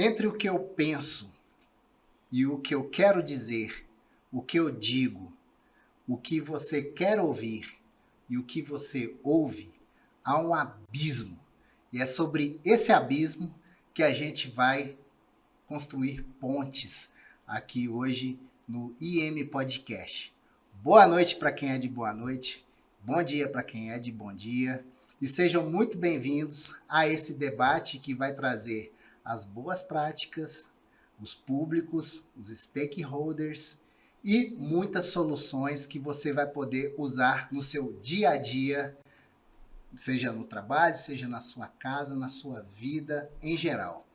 Entre o que eu penso e o que eu quero dizer, o que eu digo, o que você quer ouvir e o que você ouve, há um abismo. E é sobre esse abismo que a gente vai construir pontes aqui hoje no IM Podcast. Boa noite para quem é de boa noite, bom dia para quem é de bom dia, e sejam muito bem-vindos a esse debate que vai trazer as boas práticas, os públicos, os stakeholders e muitas soluções que você vai poder usar no seu dia a dia, seja no trabalho, seja na sua casa, na sua vida em geral.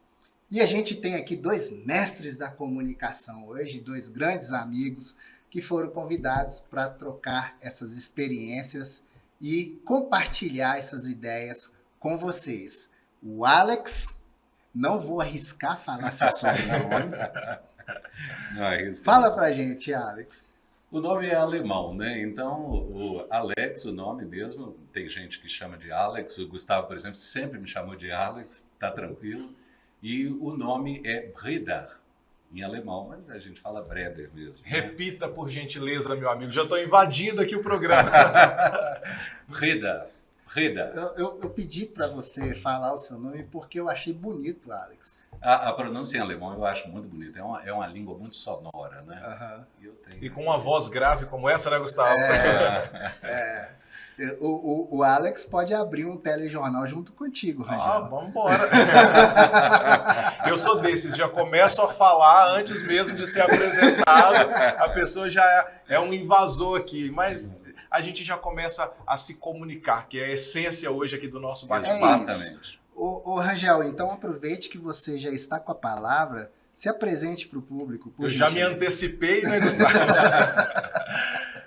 E a gente tem aqui dois mestres da comunicação hoje, dois grandes amigos que foram convidados para trocar essas experiências e compartilhar essas ideias com vocês. O Alex, não vou arriscar falar seu sobrenome. Fala pra gente, Alex. O nome é alemão, né? Então, o Alex, o nome mesmo, tem gente que chama de Alex. O Gustavo, por exemplo, sempre me chamou de Alex, tá tranquilo. E o nome é Breda, em alemão, mas a gente fala Breder mesmo. Né? Repita, por gentileza, meu amigo. Já estou invadindo aqui o programa. Breda. Eu pedi para você falar o seu nome porque eu achei bonito, Alex. A pronúncia em alemão eu acho muito bonita. É uma língua muito sonora, né? Uhum. E com uma voz grave como essa, né, Gustavo? O Alex pode abrir um telejornal junto contigo, Rangel. Vamos embora. Eu sou desses, já começo a falar antes mesmo de ser apresentado. A pessoa já é um invasor aqui, mas a gente já começa a se comunicar, que é a essência hoje aqui do nosso bate-papo. Exatamente. Ô Rangel, então aproveite que você já está com a palavra, se apresente para o público. Eu já me antecipei, né, Gustavo?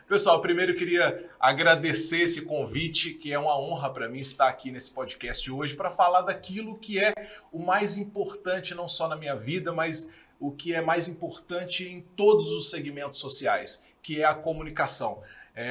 Pessoal, primeiro eu queria agradecer esse convite, que é uma honra para mim estar aqui nesse podcast hoje para falar daquilo que é o mais importante, não só na minha vida, mas o que é mais importante em todos os segmentos sociais, que é a comunicação.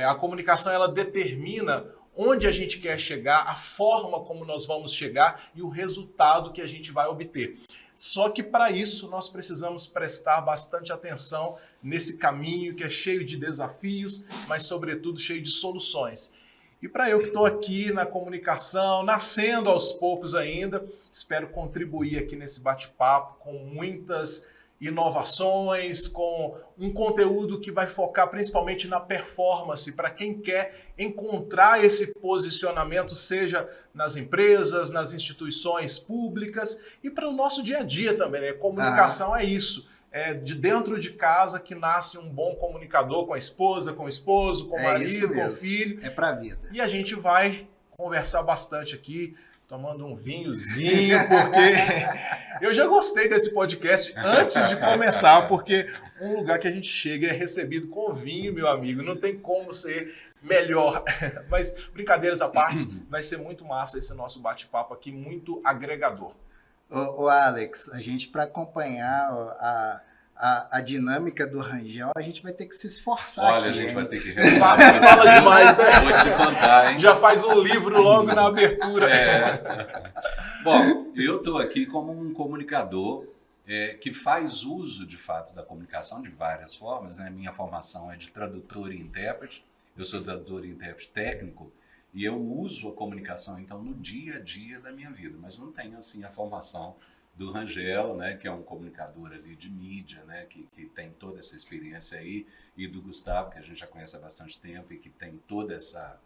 A comunicação, ela determina onde a gente quer chegar, a forma como nós vamos chegar e o resultado que a gente vai obter. Só que para isso nós precisamos prestar bastante atenção nesse caminho que é cheio de desafios, mas sobretudo cheio de soluções. E para eu que estou aqui na comunicação, nascendo aos poucos ainda, espero contribuir aqui nesse bate-papo com muitas inovações, com um conteúdo que vai focar principalmente na performance, para quem quer encontrar esse posicionamento, seja nas empresas, nas instituições públicas e para o nosso dia a dia também, né? Comunicação é isso. É de dentro de casa que nasce um bom comunicador com a esposa, com o esposo, com o marido, com o filho. É para a vida. E a gente vai conversar bastante aqui, tomando um vinhozinho, porque eu já gostei desse podcast antes de começar, porque um lugar que a gente chega é recebido com vinho, meu amigo, não tem como ser melhor. Mas, brincadeiras à parte, vai ser muito massa esse nosso bate-papo aqui, muito agregador. Ô Alex, a gente, para acompanhar a dinâmica do Rangel, a gente vai ter que se esforçar. Olha, aqui, a gente hein? vai ter que Fala demais, né? Vou te contar, hein? Já faz um livro logo na abertura. Bom, eu estou aqui como um comunicador que faz uso, de fato, da comunicação de várias formas, né? Minha formação é de tradutor e intérprete. Eu sou tradutor e intérprete técnico e eu uso a comunicação, então, no dia a dia da minha vida. Mas não tenho, assim, a formação do Rangel, né, que é um comunicador ali de mídia, né, que tem toda essa experiência aí, e do Gustavo, que a gente já conhece há bastante tempo e que tem toda essa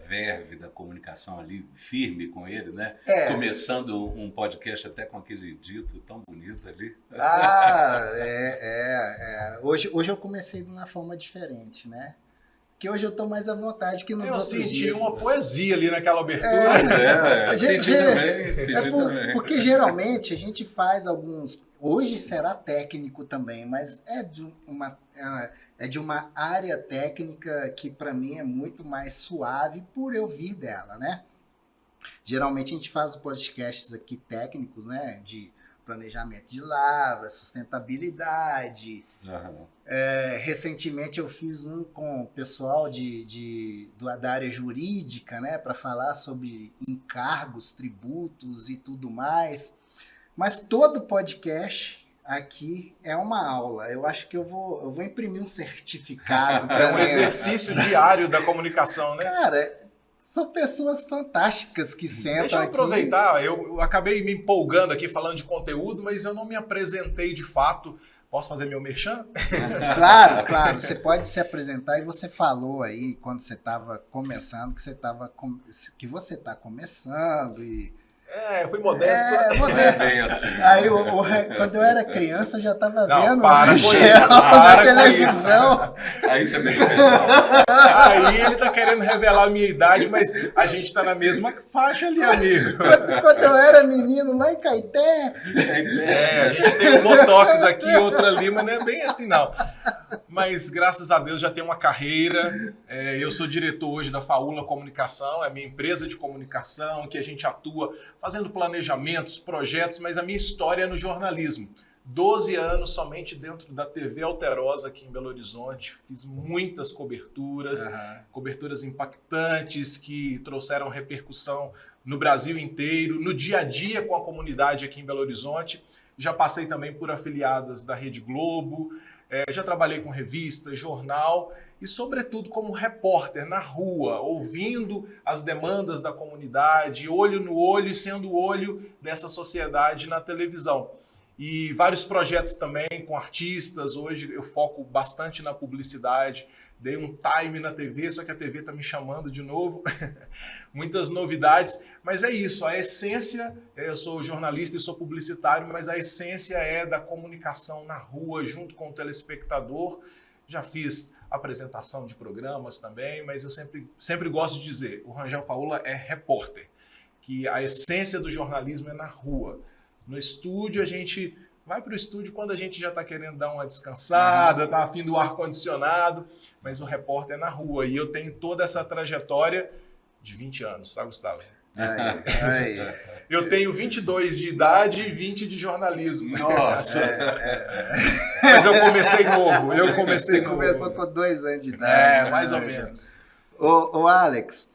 verve da comunicação ali firme com ele, né? Começando um podcast até com aquele dito tão bonito ali. Hoje eu comecei de uma forma diferente, né? Que hoje eu estou mais à vontade que nos outros dias. Eu senti uma poesia ali naquela abertura. Porque geralmente a gente faz alguns... Hoje será técnico também, mas é de uma área técnica que para mim é muito mais suave por eu vir dela, né? Geralmente a gente faz podcasts aqui técnicos, né? De planejamento de lavras, sustentabilidade. Recentemente eu fiz um com o pessoal da área jurídica, né, para falar sobre encargos, tributos e tudo mais. Mas todo podcast aqui é uma aula. Eu acho que eu vou imprimir um certificado. É um exercício diário da comunicação, né? Cara, são pessoas fantásticas que sentam Deixa eu aqui. aproveitar, eu acabei me empolgando aqui falando de conteúdo, mas eu não me apresentei de fato. Posso fazer meu merchan? Claro. Você pode se apresentar e você falou aí quando você estava começando que você está começando e Eu fui modesto. Não é bem assim. Aí, quando eu era criança, eu já estava vendo para o com Michel isso, na para com televisão. Aí você pegou pessoal. Aí ele tá querendo revelar a minha idade, mas a gente tá na mesma faixa ali, amigo. Quando eu era menino lá em Caeté. A gente tem um botox aqui, outro ali, mas não é bem assim, não. Mas graças a Deus já tenho uma carreira. Eu sou diretor hoje da Faula Comunicação, é a minha empresa de comunicação, que a gente atua fazendo planejamentos, projetos, mas a minha história é no jornalismo. 12 anos somente dentro da TV Alterosa aqui em Belo Horizonte. Fiz muitas coberturas, coberturas impactantes que trouxeram repercussão no Brasil inteiro, no dia a dia com a comunidade aqui em Belo Horizonte. Já passei também por afiliadas da Rede Globo, já trabalhei com revista, jornal e, sobretudo, como repórter na rua, ouvindo as demandas da comunidade, olho no olho e sendo o olho dessa sociedade na televisão. E vários projetos também com artistas. Hoje eu foco bastante na publicidade. Dei um time na TV, só que a TV está me chamando de novo. Muitas novidades. Mas é isso, a essência, eu sou jornalista e sou publicitário, mas a essência é da comunicação na rua, junto com o telespectador. Já fiz apresentação de programas também, mas eu sempre gosto de dizer, o Rangel Faula é repórter, que a essência do jornalismo é na rua. No estúdio, a gente vai para o estúdio quando a gente já está querendo dar uma descansada, está afim do ar-condicionado, mas o repórter é na rua. E eu tenho toda essa trajetória de 20 anos, tá, Gustavo? Aí. Eu tenho 22 de idade e 20 de jornalismo. Nossa! Mas eu comecei novo. Você começou com 2 anos de idade. Mais ou menos. Ô Alex,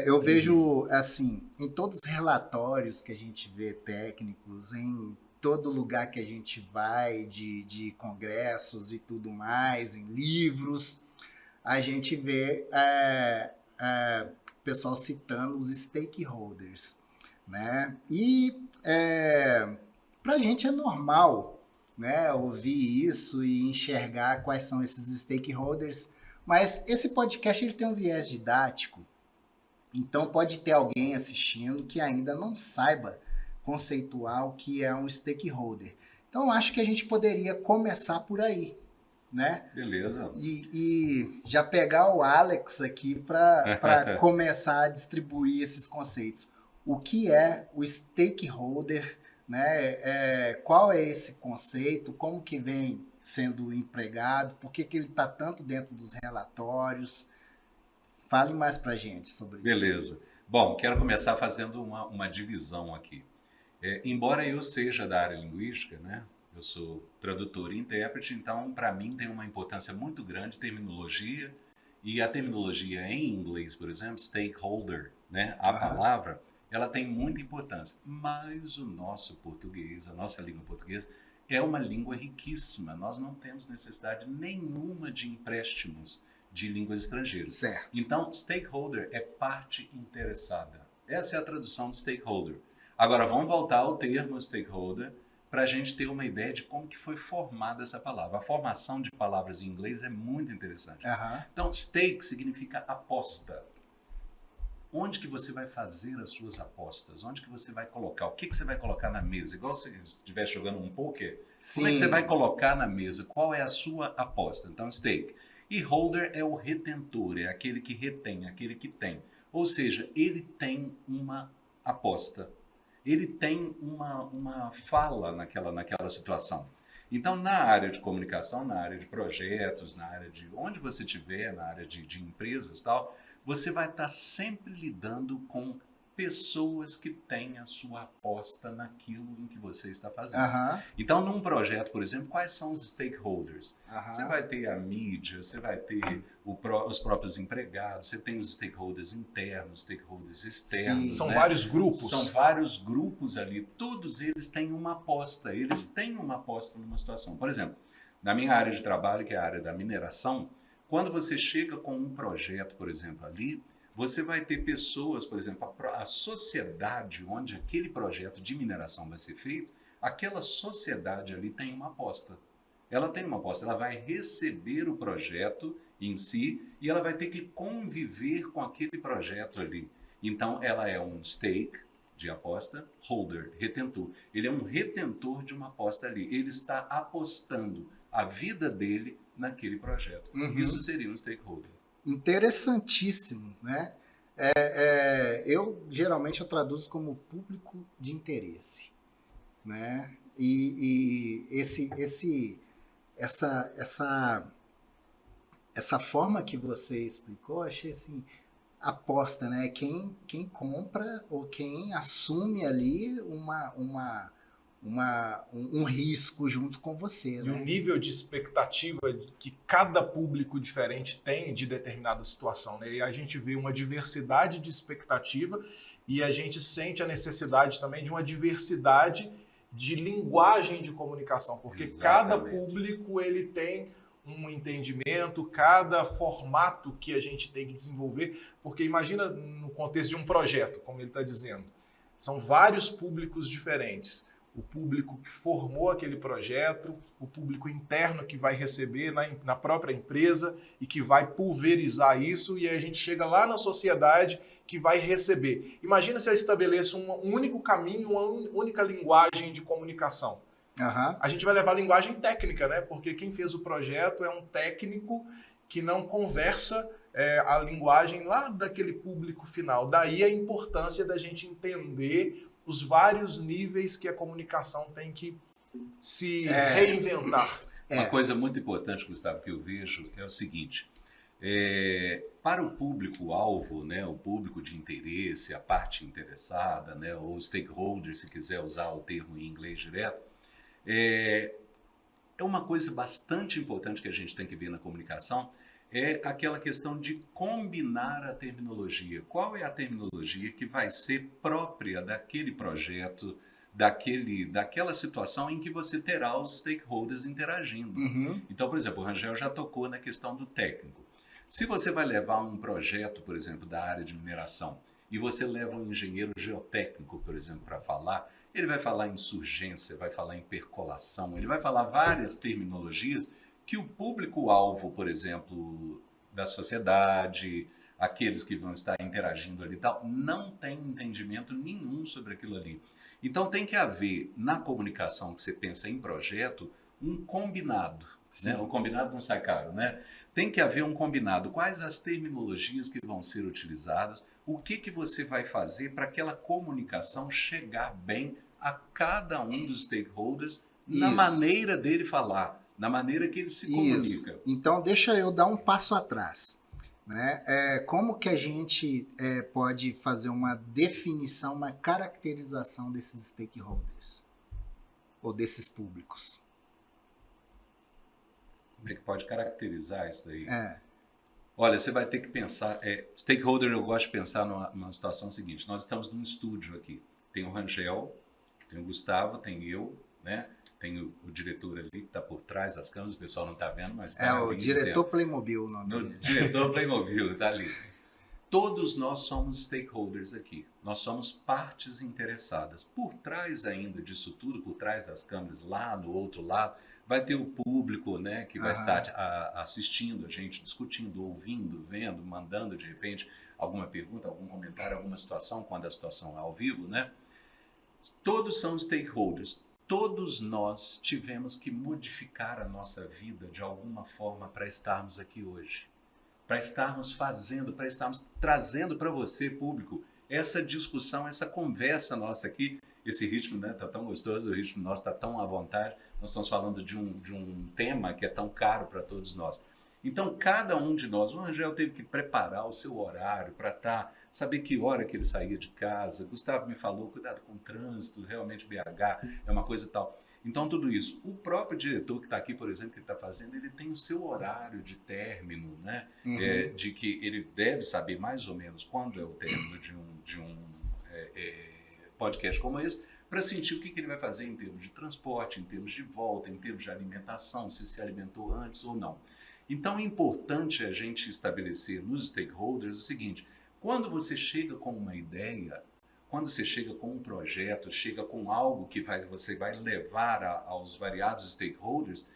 eu vejo, assim, em todos os relatórios que a gente vê técnicos, em todo lugar que a gente vai, de congressos e tudo mais, em livros, a gente vê o pessoal citando os stakeholders, né? E para a gente é normal, né, ouvir isso e enxergar quais são esses stakeholders, mas esse podcast ele tem um viés didático. Então, pode ter alguém assistindo que ainda não saiba conceituar o que é um stakeholder. Então, acho que a gente poderia começar por aí, né? Beleza. E já pegar o Alex aqui para começar a distribuir esses conceitos. O que é o stakeholder, né? Qual é esse conceito? Como que vem sendo empregado? Por que ele está tanto dentro dos relatórios? Fale mais para a gente sobre isso. Beleza. Bom, quero começar fazendo uma divisão aqui. Embora eu seja da área linguística, né? Eu sou tradutor e intérprete, então para mim tem uma importância muito grande terminologia, e a terminologia em inglês, por exemplo, stakeholder, né? A palavra, ela tem muita importância, mas o nosso português, a nossa língua portuguesa, é uma língua riquíssima. Nós não temos necessidade nenhuma de empréstimos de línguas estrangeiras. Certo. Então, stakeholder é parte interessada. Essa é a tradução do stakeholder. Agora, vamos voltar ao termo stakeholder para a gente ter uma ideia de como que foi formada essa palavra. A formação de palavras em inglês é muito interessante. Então, stake significa aposta. Onde que você vai fazer as suas apostas? Onde que você vai colocar? O que que você vai colocar na mesa? Igual se você estiver jogando um poker. Sim. Como é que você vai colocar na mesa? Qual é a sua aposta? Então, stake. E holder é o retentor, é aquele que retém, aquele que tem. Ou seja, ele tem uma aposta. Ele tem uma fala naquela situação. Então, na área de comunicação, na área de projetos, na área de onde você estiver, na área de empresas e tal, você vai estar sempre lidando com pessoas que têm a sua aposta naquilo em que você está fazendo. Aham, Então, num projeto, por exemplo, quais são os stakeholders? aham. Você vai ter a mídia, você vai ter os próprios empregados, você tem os stakeholders internos, stakeholders externos. Sim. São né? vários grupos. São vários grupos ali, todos eles têm uma aposta, numa situação. Por exemplo, na minha área de trabalho, que é a área da mineração, quando você chega com um projeto, por exemplo, ali, você vai ter pessoas, por exemplo, a sociedade onde aquele projeto de mineração vai ser feito, aquela sociedade ali tem uma aposta. Ela tem uma aposta, ela vai receber o projeto em si e ela vai ter que conviver com aquele projeto ali. Então, ela é um stake de aposta, holder, retentor. Ele é um retentor de uma aposta ali. Ele está apostando a vida dele naquele projeto. Uhum. Isso seria um stakeholder. Interessantíssimo, né? Geralmente eu traduzo como público de interesse, né? E essa forma que você explicou, achei assim, aposta, né? Quem compra ou quem assume ali um risco junto com você, E né? o nível de expectativa que cada público diferente tem de determinada situação, né? E a gente vê uma diversidade de expectativa e a gente sente a necessidade também de uma diversidade de linguagem de comunicação, porque cada Exatamente. público ele tem um entendimento, cada formato que a gente tem que desenvolver, porque imagina no contexto de um projeto, como ele está dizendo, são vários públicos diferentes. O público que formou aquele projeto, o público interno que vai receber na própria empresa e que vai pulverizar isso, e aí a gente chega lá na sociedade que vai receber. Imagina se eu estabeleço um único caminho, uma única linguagem de comunicação. Aham. A gente vai levar a linguagem técnica, né? Porque quem fez o projeto é um técnico que não conversa a linguagem lá daquele público final. Daí a importância da gente entender os vários níveis que a comunicação tem que se reinventar. Uma coisa muito importante, Gustavo, que eu vejo é o seguinte: para o público-alvo, né, o público de interesse, a parte interessada, né, ou stakeholder, se quiser usar o termo em inglês direto, é uma coisa bastante importante que a gente tem que ver na comunicação, é aquela questão de combinar a terminologia. Qual é a terminologia que vai ser própria daquele projeto, daquela situação em que você terá os stakeholders interagindo. Uhum. Então, por exemplo, o Rangel já tocou na questão do técnico. Se você vai levar um projeto, por exemplo, da área de mineração, e você leva um engenheiro geotécnico, por exemplo, para falar, ele vai falar em surgência, vai falar em percolação, ele vai falar várias terminologias que o público-alvo, por exemplo, da sociedade, aqueles que vão estar interagindo ali e tal, não tem entendimento nenhum sobre aquilo ali. Então tem que haver, na comunicação que você pensa em projeto, um combinado. Né? O combinado não sai caro, né? Tem que haver um combinado. Quais as terminologias que vão ser utilizadas, o que você vai fazer para aquela comunicação chegar bem a cada um dos stakeholders na maneira dele falar, na maneira que ele se comunica. Então, deixa eu dar um passo atrás. Né? Como que a gente pode fazer uma definição, uma caracterização desses stakeholders? Ou desses públicos? Como é que pode caracterizar isso daí? Olha, você vai ter que pensar... stakeholder, eu gosto de pensar numa situação seguinte. Nós estamos num estúdio aqui. Tem o Rangel, tem o Gustavo, tem eu, né? Tem o diretor ali que está por trás das câmeras, o pessoal não está vendo, mas está o diretor Playmobil. O nome dele. Diretor Playmobil, está ali. Todos nós somos stakeholders aqui. Nós somos partes interessadas. Por trás ainda disso tudo, por trás das câmeras, lá no outro lado, vai ter o público, né, que vai estar assistindo a gente, discutindo, ouvindo, vendo, mandando, de repente, alguma pergunta, algum comentário, alguma situação, quando a situação é ao vivo, né? Todos são stakeholders. Todos nós tivemos que modificar a nossa vida de alguma forma para estarmos aqui hoje. Para estarmos fazendo, para estarmos trazendo para você, público, essa discussão, essa conversa nossa aqui. Esse ritmo, né, tá tão gostoso, o ritmo nosso está tão à vontade. Nós estamos falando de um tema que é tão caro para todos nós. Então, cada um de nós, o Rangel teve que preparar o seu horário para estar saber que hora que ele saía de casa. Gustavo me falou, cuidado com o trânsito, realmente BH é uma coisa e tal. Então, tudo isso. O próprio diretor que está aqui, por exemplo, que está fazendo, ele tem o seu horário de término, né? De que ele deve saber mais ou menos quando é o término de um podcast como esse, para sentir o que ele vai fazer em termos de transporte, em termos de volta, em termos de alimentação, se alimentou antes ou não. Então, é importante a gente estabelecer nos stakeholders o seguinte: quando você chega com uma ideia, quando você chega com um projeto, chega com algo que você vai levar aos variados stakeholders,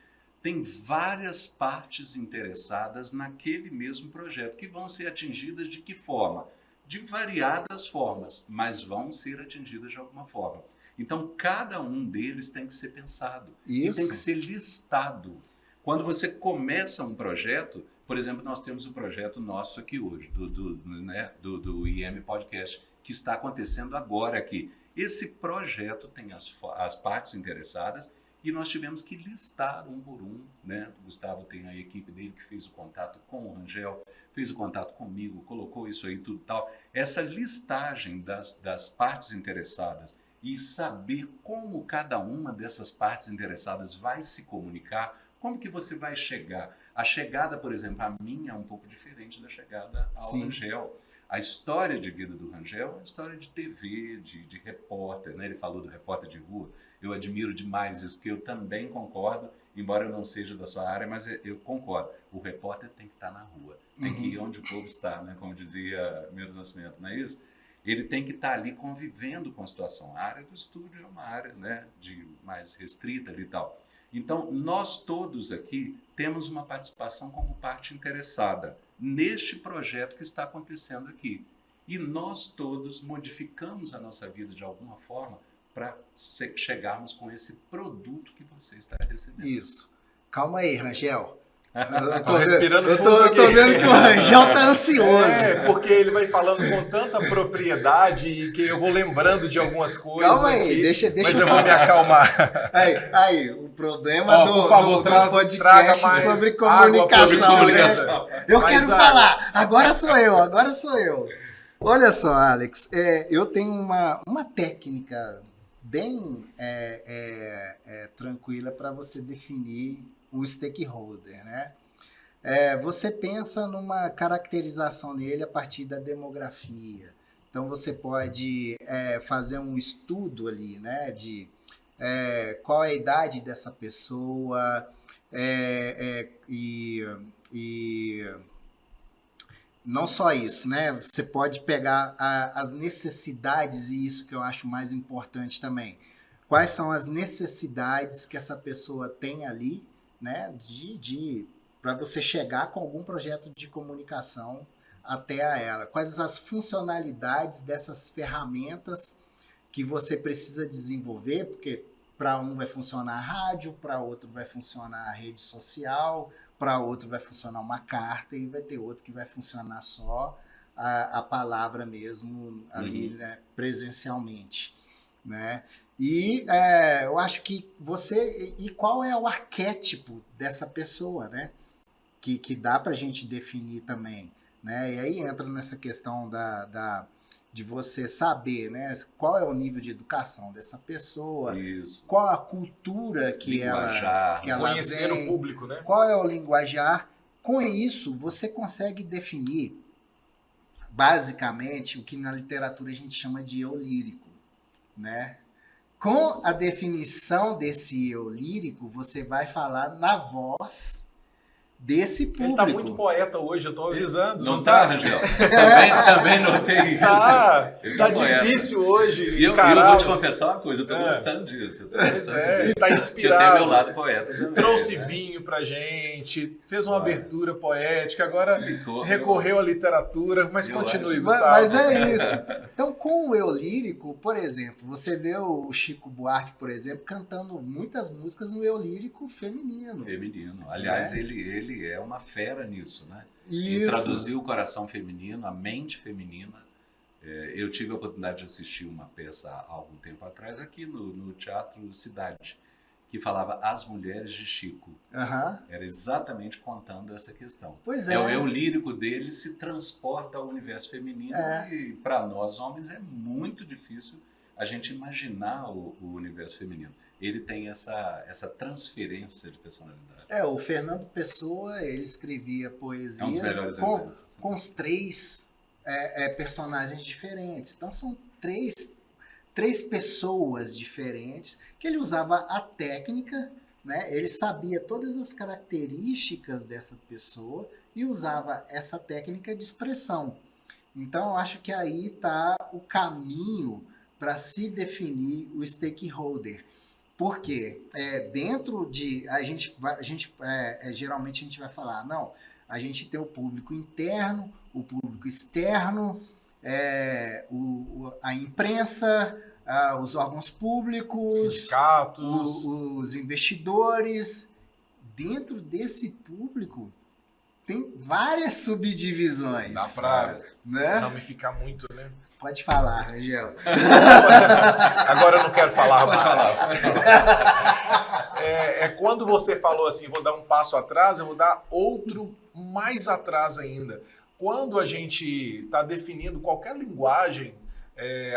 tem várias partes interessadas naquele mesmo projeto, que vão ser atingidas de que forma? De variadas formas, mas vão ser atingidas de alguma forma. Então, cada um deles tem que ser pensado e tem que ser listado. Quando você começa um projeto, por exemplo, nós temos um projeto nosso aqui hoje, do IM Podcast, que está acontecendo agora aqui. Esse projeto tem as partes interessadas e nós tivemos que listar um por um, né? O Gustavo tem a equipe dele que fez o contato com o Rangel, fez o contato comigo, colocou isso aí tudo tal. Essa listagem das partes interessadas e saber como cada uma dessas partes interessadas vai se comunicar, como que você vai chegar. A chegada, por exemplo, a minha é um pouco diferente da chegada ao Rangel. A história de vida do Rangel é uma história de TV, de repórter, né? Ele falou do repórter de rua. Eu admiro demais isso, porque eu também concordo, embora eu não seja da sua área, mas eu concordo. O repórter tem que estar na rua, tem que ir onde o povo está, né? Como dizia Milton Nascimento, não é isso? Ele tem que estar ali convivendo com a situação. A área do estúdio é uma área, né, mais restrita ali e tal. Então, nós todos aqui temos uma participação como parte interessada neste projeto que está acontecendo aqui. E nós todos modificamos a nossa vida de alguma forma para chegarmos com esse produto que você está recebendo. Isso. Calma aí, Rangel. Eu tô respirando fundo eu tô vendo que o Rangel tá ansioso. Porque ele vai falando com tanta propriedade e que eu vou lembrando de algumas coisas. Calma aí, aqui, deixa mas eu vou me acalmar. Aí, o problema por favor, do traga podcast mais sobre comunicação. Né? Eu quero falar, agora sou eu. Olha só, Alex, eu tenho uma técnica bem tranquila para você definir o stakeholder, né? Você pensa numa caracterização dele a partir da demografia. Então, você pode fazer um estudo ali, né? De qual é a idade dessa pessoa e não só isso, né? Você pode pegar as necessidades, e isso que eu acho mais importante também. Quais são as necessidades que essa pessoa tem ali, né? Para você chegar com algum projeto de comunicação até a ela. Quais as funcionalidades dessas ferramentas que você precisa desenvolver, porque para um vai funcionar a rádio, para outro vai funcionar a rede social, para outro vai funcionar uma carta e vai ter outro que vai funcionar só a palavra mesmo ali, né, presencialmente, né? E eu acho que e qual é o arquétipo dessa pessoa, né? Que dá para a gente definir também, né? E aí entra nessa questão de você saber, né, qual é o nível de educação dessa pessoa, Isso. qual a cultura que ela conhecer vem, o público, né? Qual é o linguajar. Com isso, você consegue definir, basicamente, o que na literatura a gente chama de eu lírico, né? Com a definição desse eu lírico, você vai falar na voz desse público. Ele tá muito poeta hoje, eu tô avisando. Não tá, Rangel? Também notei isso. Tá difícil hoje. E eu vou te confessar uma coisa, eu tô gostando disso. Ele tá inspirado. Eu tenho meu lado poeta também. Trouxe vinho pra gente, fez uma abertura poética, agora recorreu à literatura, mas continue, Gustavo. Mas é isso. Então, com o eu lírico, por exemplo, você vê o Chico Buarque, por exemplo, cantando muitas músicas no eu lírico feminino. Aliás, ele é uma fera nisso, né? Isso. Em traduzir o coração feminino, a mente feminina. Eu tive a oportunidade de assistir uma peça há algum tempo atrás aqui no Teatro Cidade, que falava As Mulheres de Chico. Aham. Era exatamente contando essa questão. Pois é. O eu lírico dele se transporta ao universo feminino e para nós homens é muito difícil a gente imaginar o universo feminino. Ele tem essa transferência de personalidade. O Fernando Pessoa, ele escrevia É um dos poesias melhores exemplos. com os três personagens diferentes. Então são três pessoas diferentes que ele usava a técnica, né? Ele sabia todas as características dessa pessoa e usava essa técnica de expressão. Então eu acho que aí está o caminho para se definir o stakeholder. Porque dentro de... geralmente a gente vai falar, não, a gente tem o público interno, o público externo, a imprensa, os órgãos públicos, sindicatos, os investidores. Dentro desse público tem várias subdivisões. dá para né? ramificar muito, né? Pode falar, Rangel. Agora eu não quero falar Pode mais. Quando você falou assim, vou dar um passo atrás, eu vou dar outro mais atrás ainda. Quando a gente está definindo qualquer linguagem,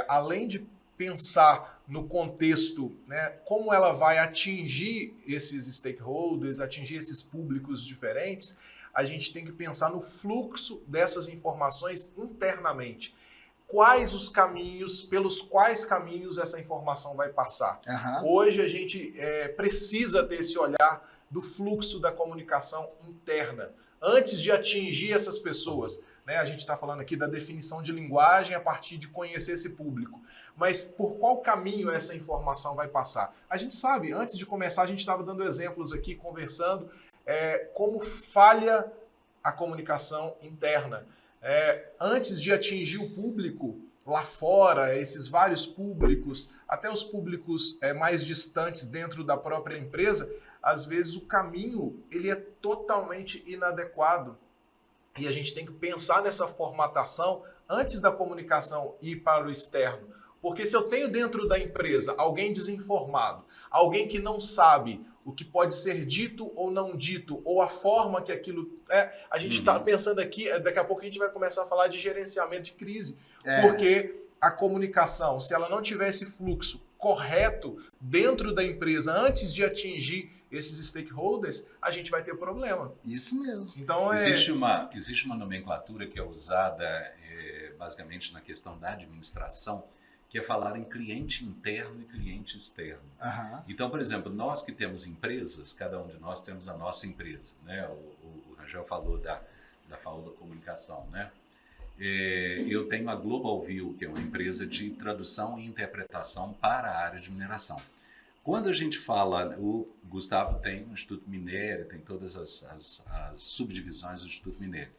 além de pensar no contexto, né, como ela vai atingir esses stakeholders, atingir esses públicos diferentes, a gente tem que pensar no fluxo dessas informações internamente. Quais os caminhos, pelos quais caminhos essa informação vai passar. Uhum. Hoje a gente precisa ter esse olhar do fluxo da comunicação interna, antes de atingir essas pessoas. Né? A gente está falando aqui da definição de linguagem a partir de conhecer esse público. Mas por qual caminho essa informação vai passar? A gente sabe, antes de começar, a gente estava dando exemplos aqui, conversando, como falha a comunicação interna. Antes de atingir o público lá fora, esses vários públicos, até os públicos mais distantes dentro da própria empresa, às vezes o caminho ele é totalmente inadequado. E a gente tem que pensar nessa formatação antes da comunicação ir para o externo. Porque se eu tenho dentro da empresa alguém desinformado, alguém que não sabe o que pode ser dito ou não dito, ou a forma que aquilo a gente está pensando aqui, daqui a pouco a gente vai começar a falar de gerenciamento de crise, porque a comunicação, se ela não tiver esse fluxo correto dentro da empresa antes de atingir esses stakeholders, a gente vai ter problema. Isso mesmo. Então, existe uma nomenclatura que é usada basicamente na questão da administração, que é falar em cliente interno e cliente externo. Uhum. Então, por exemplo, nós que temos empresas, cada um de nós temos a nossa empresa. Né? O Rangel falou da Faula Comunicação. Né? Eu tenho a Global View, que é uma empresa de tradução e interpretação para a área de mineração. Quando a gente fala, o Gustavo tem o Instituto Minério, tem todas as subdivisões do Instituto Minério.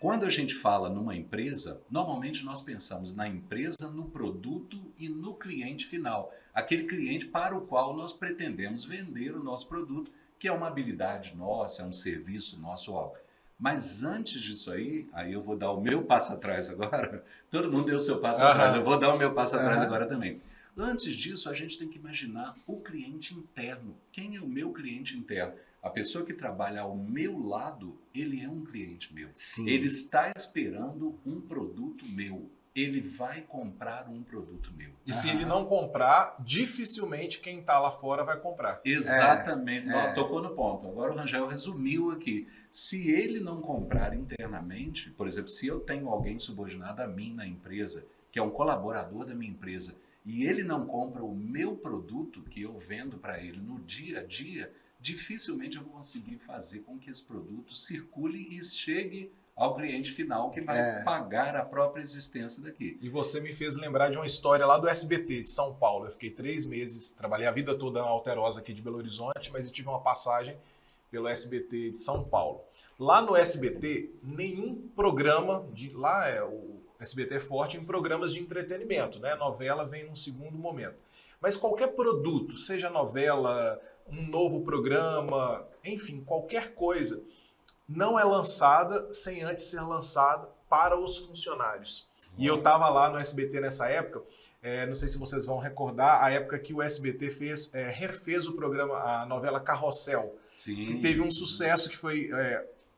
Quando a gente fala numa empresa, normalmente nós pensamos na empresa, no produto e no cliente final. Aquele cliente para o qual nós pretendemos vender o nosso produto, que é uma habilidade nossa, é um serviço nosso ou algo. Mas antes disso aí eu vou dar o meu passo atrás agora. Todo mundo deu o seu passo atrás, eu vou dar o meu passo atrás agora também. Antes disso, a gente tem que imaginar o cliente interno. Quem é o meu cliente interno? A pessoa que trabalha ao meu lado, ele é um cliente meu. Sim. Ele está esperando um produto meu. Ele vai comprar um produto meu. E se ele não comprar, dificilmente quem está lá fora vai comprar. Exatamente. Tocou no ponto. Agora o Rangel resumiu aqui. Se ele não comprar internamente, por exemplo, se eu tenho alguém subordinado a mim na empresa, que é um colaborador da minha empresa, e ele não compra o meu produto que eu vendo para ele no dia a dia, dificilmente eu vou conseguir fazer com que esse produto circule e chegue ao cliente final que vai pagar a própria existência daqui. E você me fez lembrar de uma história lá do SBT de São Paulo. Eu fiquei 3 meses, trabalhei a vida toda na Alterosa aqui de Belo Horizonte, mas eu tive uma passagem pelo SBT de São Paulo. Lá no SBT, nenhum programa, o SBT é forte em programas de entretenimento, né? Novela vem num segundo momento. Mas qualquer produto, seja novela, um novo programa, enfim, qualquer coisa, não é lançada sem antes ser lançada para os funcionários. E eu estava lá no SBT nessa época, não sei se vocês vão recordar, a época que o SBT refez o programa, a novela Carrossel, Sim. que teve um sucesso, que foi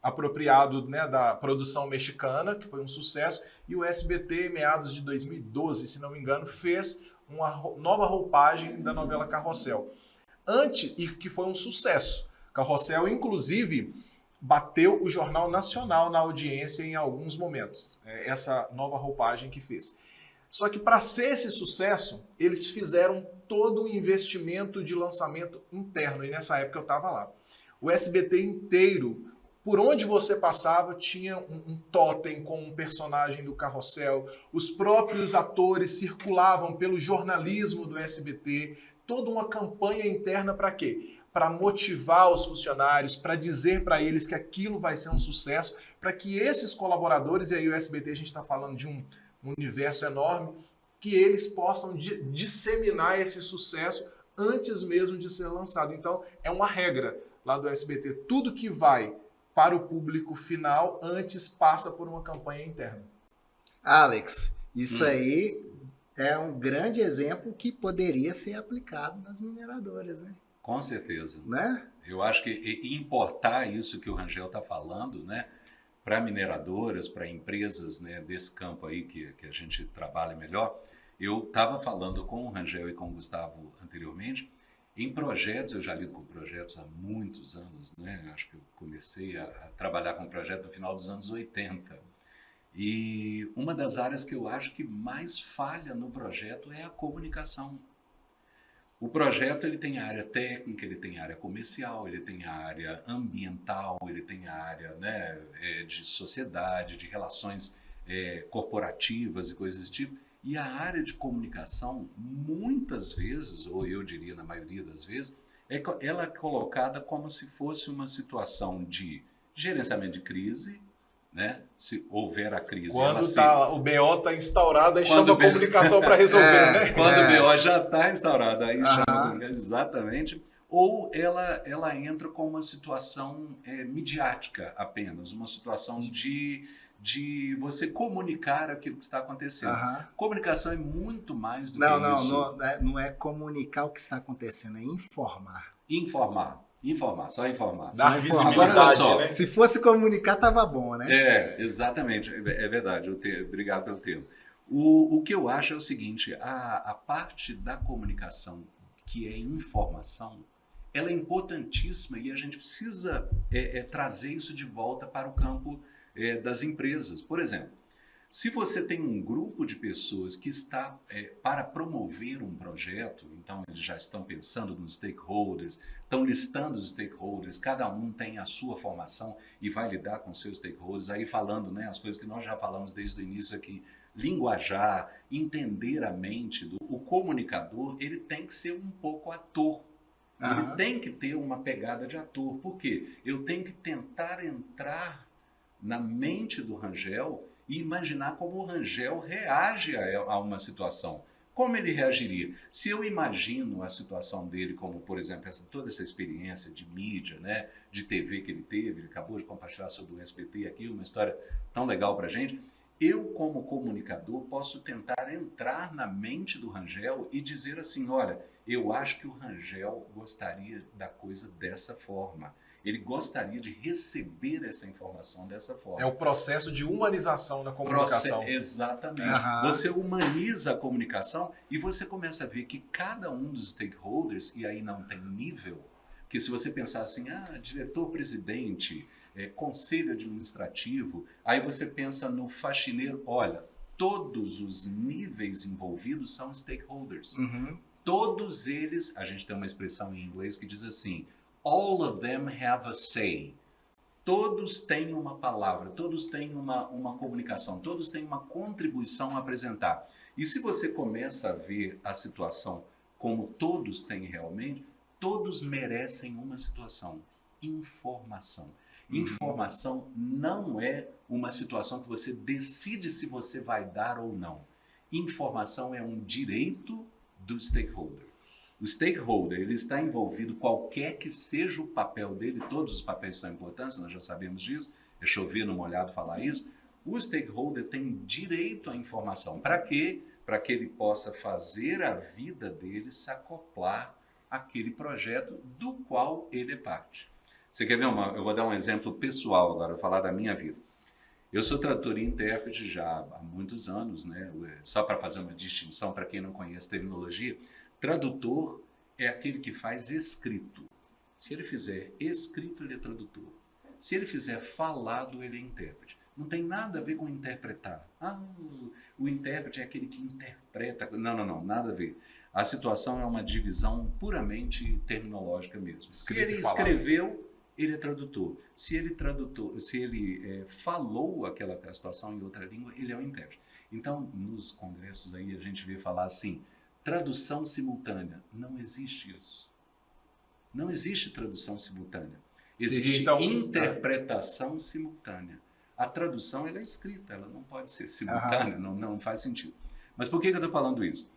apropriado, né, da produção mexicana, que foi um sucesso, e o SBT, em meados de 2012, se não me engano, fez uma nova roupagem da novela Carrossel. E que foi um sucesso. Carrossel, inclusive, bateu o Jornal Nacional na audiência em alguns momentos. Essa nova roupagem que fez. Só que para ser esse sucesso, eles fizeram todo um investimento de lançamento interno. E nessa época eu estava lá. O SBT inteiro, por onde você passava, tinha um totem com um personagem do Carrossel. Os próprios atores circulavam pelo jornalismo do SBT. Toda uma campanha interna para quê? Para motivar os funcionários, para dizer para eles que aquilo vai ser um sucesso, para que esses colaboradores, e aí o SBT a gente está falando de um universo enorme, que eles possam disseminar esse sucesso antes mesmo de ser lançado. Então, é uma regra lá do SBT. Tudo que vai para o público final antes passa por uma campanha interna. Alex, isso aí é um grande exemplo que poderia ser aplicado nas mineradoras, né? Com certeza. Né? Eu acho que importar isso que o Rangel está falando, né, para mineradoras, para empresas, né, desse campo aí que a gente trabalha melhor. Eu estava falando com o Rangel e com o Gustavo anteriormente, em projetos, eu já lido com projetos há muitos anos, né? Acho que eu comecei a trabalhar com projeto no final dos anos 80. E uma das áreas que eu acho que mais falha no projeto é a comunicação. O projeto ele tem a área técnica, ele tem a área comercial, ele tem a área ambiental, ele tem a área, né, de sociedade, de relações corporativas e coisas desse tipo. E a área de comunicação, muitas vezes, ou eu diria na maioria das vezes, ela é colocada como se fosse uma situação de gerenciamento de crise, né? Se houver a crise... Quando o BO está instaurado, aí chama a comunicação para resolver, né? Quando o BO já está instaurado, aí chama a comunicação, exatamente. Ou ela entra com uma situação midiática apenas, uma situação de você comunicar aquilo que está acontecendo. Comunicação é muito mais do que isso. Não é comunicar o que está acontecendo, é informar. Só informar. Dar visibilidade, né? Se fosse comunicar, tava bom, né? Exatamente. É verdade. Obrigado pelo termo. O que eu acho é o seguinte, a parte da comunicação que é informação, ela é importantíssima e a gente precisa trazer isso de volta para o campo das empresas. Por exemplo, se você tem um grupo de pessoas que está para promover um projeto, então eles já estão pensando nos stakeholders, estão listando os stakeholders, cada um tem a sua formação e vai lidar com seus stakeholders, aí falando, né, as coisas que nós já falamos desde o início aqui, linguajar, entender a mente o comunicador, ele tem que ser um pouco ator. Ele tem que ter uma pegada de ator. Por quê? Eu tenho que tentar entrar na mente do Rangel e imaginar como o Rangel reage a uma situação. Como ele reagiria? Se eu imagino a situação dele como, por exemplo, toda essa experiência de mídia, né, de TV que ele teve, ele acabou de compartilhar sobre o SBT aqui, uma história tão legal para a gente, eu, como comunicador, posso tentar entrar na mente do Rangel e dizer assim, olha, eu acho que o Rangel gostaria da coisa dessa forma. Ele gostaria de receber essa informação dessa forma. É o processo de humanização na comunicação. Exatamente. Você humaniza a comunicação e você começa a ver que cada um dos stakeholders, e aí não tem nível, que se você pensar assim, diretor-presidente, conselho administrativo, aí você pensa no faxineiro, olha, todos os níveis envolvidos são stakeholders. Todos eles, a gente tem uma expressão em inglês que diz assim, all of them have a say. Todos têm uma palavra, todos têm uma comunicação, todos têm uma contribuição a apresentar. E se você começa a ver a situação como todos têm realmente, todos merecem uma situação, informação. Informação não é uma situação que você decide se você vai dar ou não. Informação é um direito do stakeholder. O stakeholder, ele está envolvido, qualquer que seja o papel dele, todos os papéis são importantes, nós já sabemos disso, é chover no molhado falar isso, o stakeholder tem direito à informação. Para quê? Para que ele possa fazer a vida dele se acoplar àquele projeto do qual ele é parte. Você quer ver eu vou dar um exemplo pessoal agora, vou falar da minha vida. Eu sou tradutor e intérprete já há muitos anos, né? Só para fazer uma distinção para quem não conhece terminologia, tradutor é aquele que faz escrito. Se ele fizer escrito, ele é tradutor. Se ele fizer falado, ele é intérprete. Não tem nada a ver com interpretar. O intérprete é aquele que interpreta. Não, nada a ver. A situação é uma divisão puramente terminológica mesmo. Se ele escreveu, ele é tradutor. Se ele falou aquela situação em outra língua, ele é um intérprete. Então, nos congressos aí a gente vê falar assim, tradução simultânea. Não existe isso. Não existe tradução simultânea. Existe interpretação simultânea. A tradução ela é escrita, ela não pode ser simultânea, não faz sentido. Mas por que eu estou falando isso?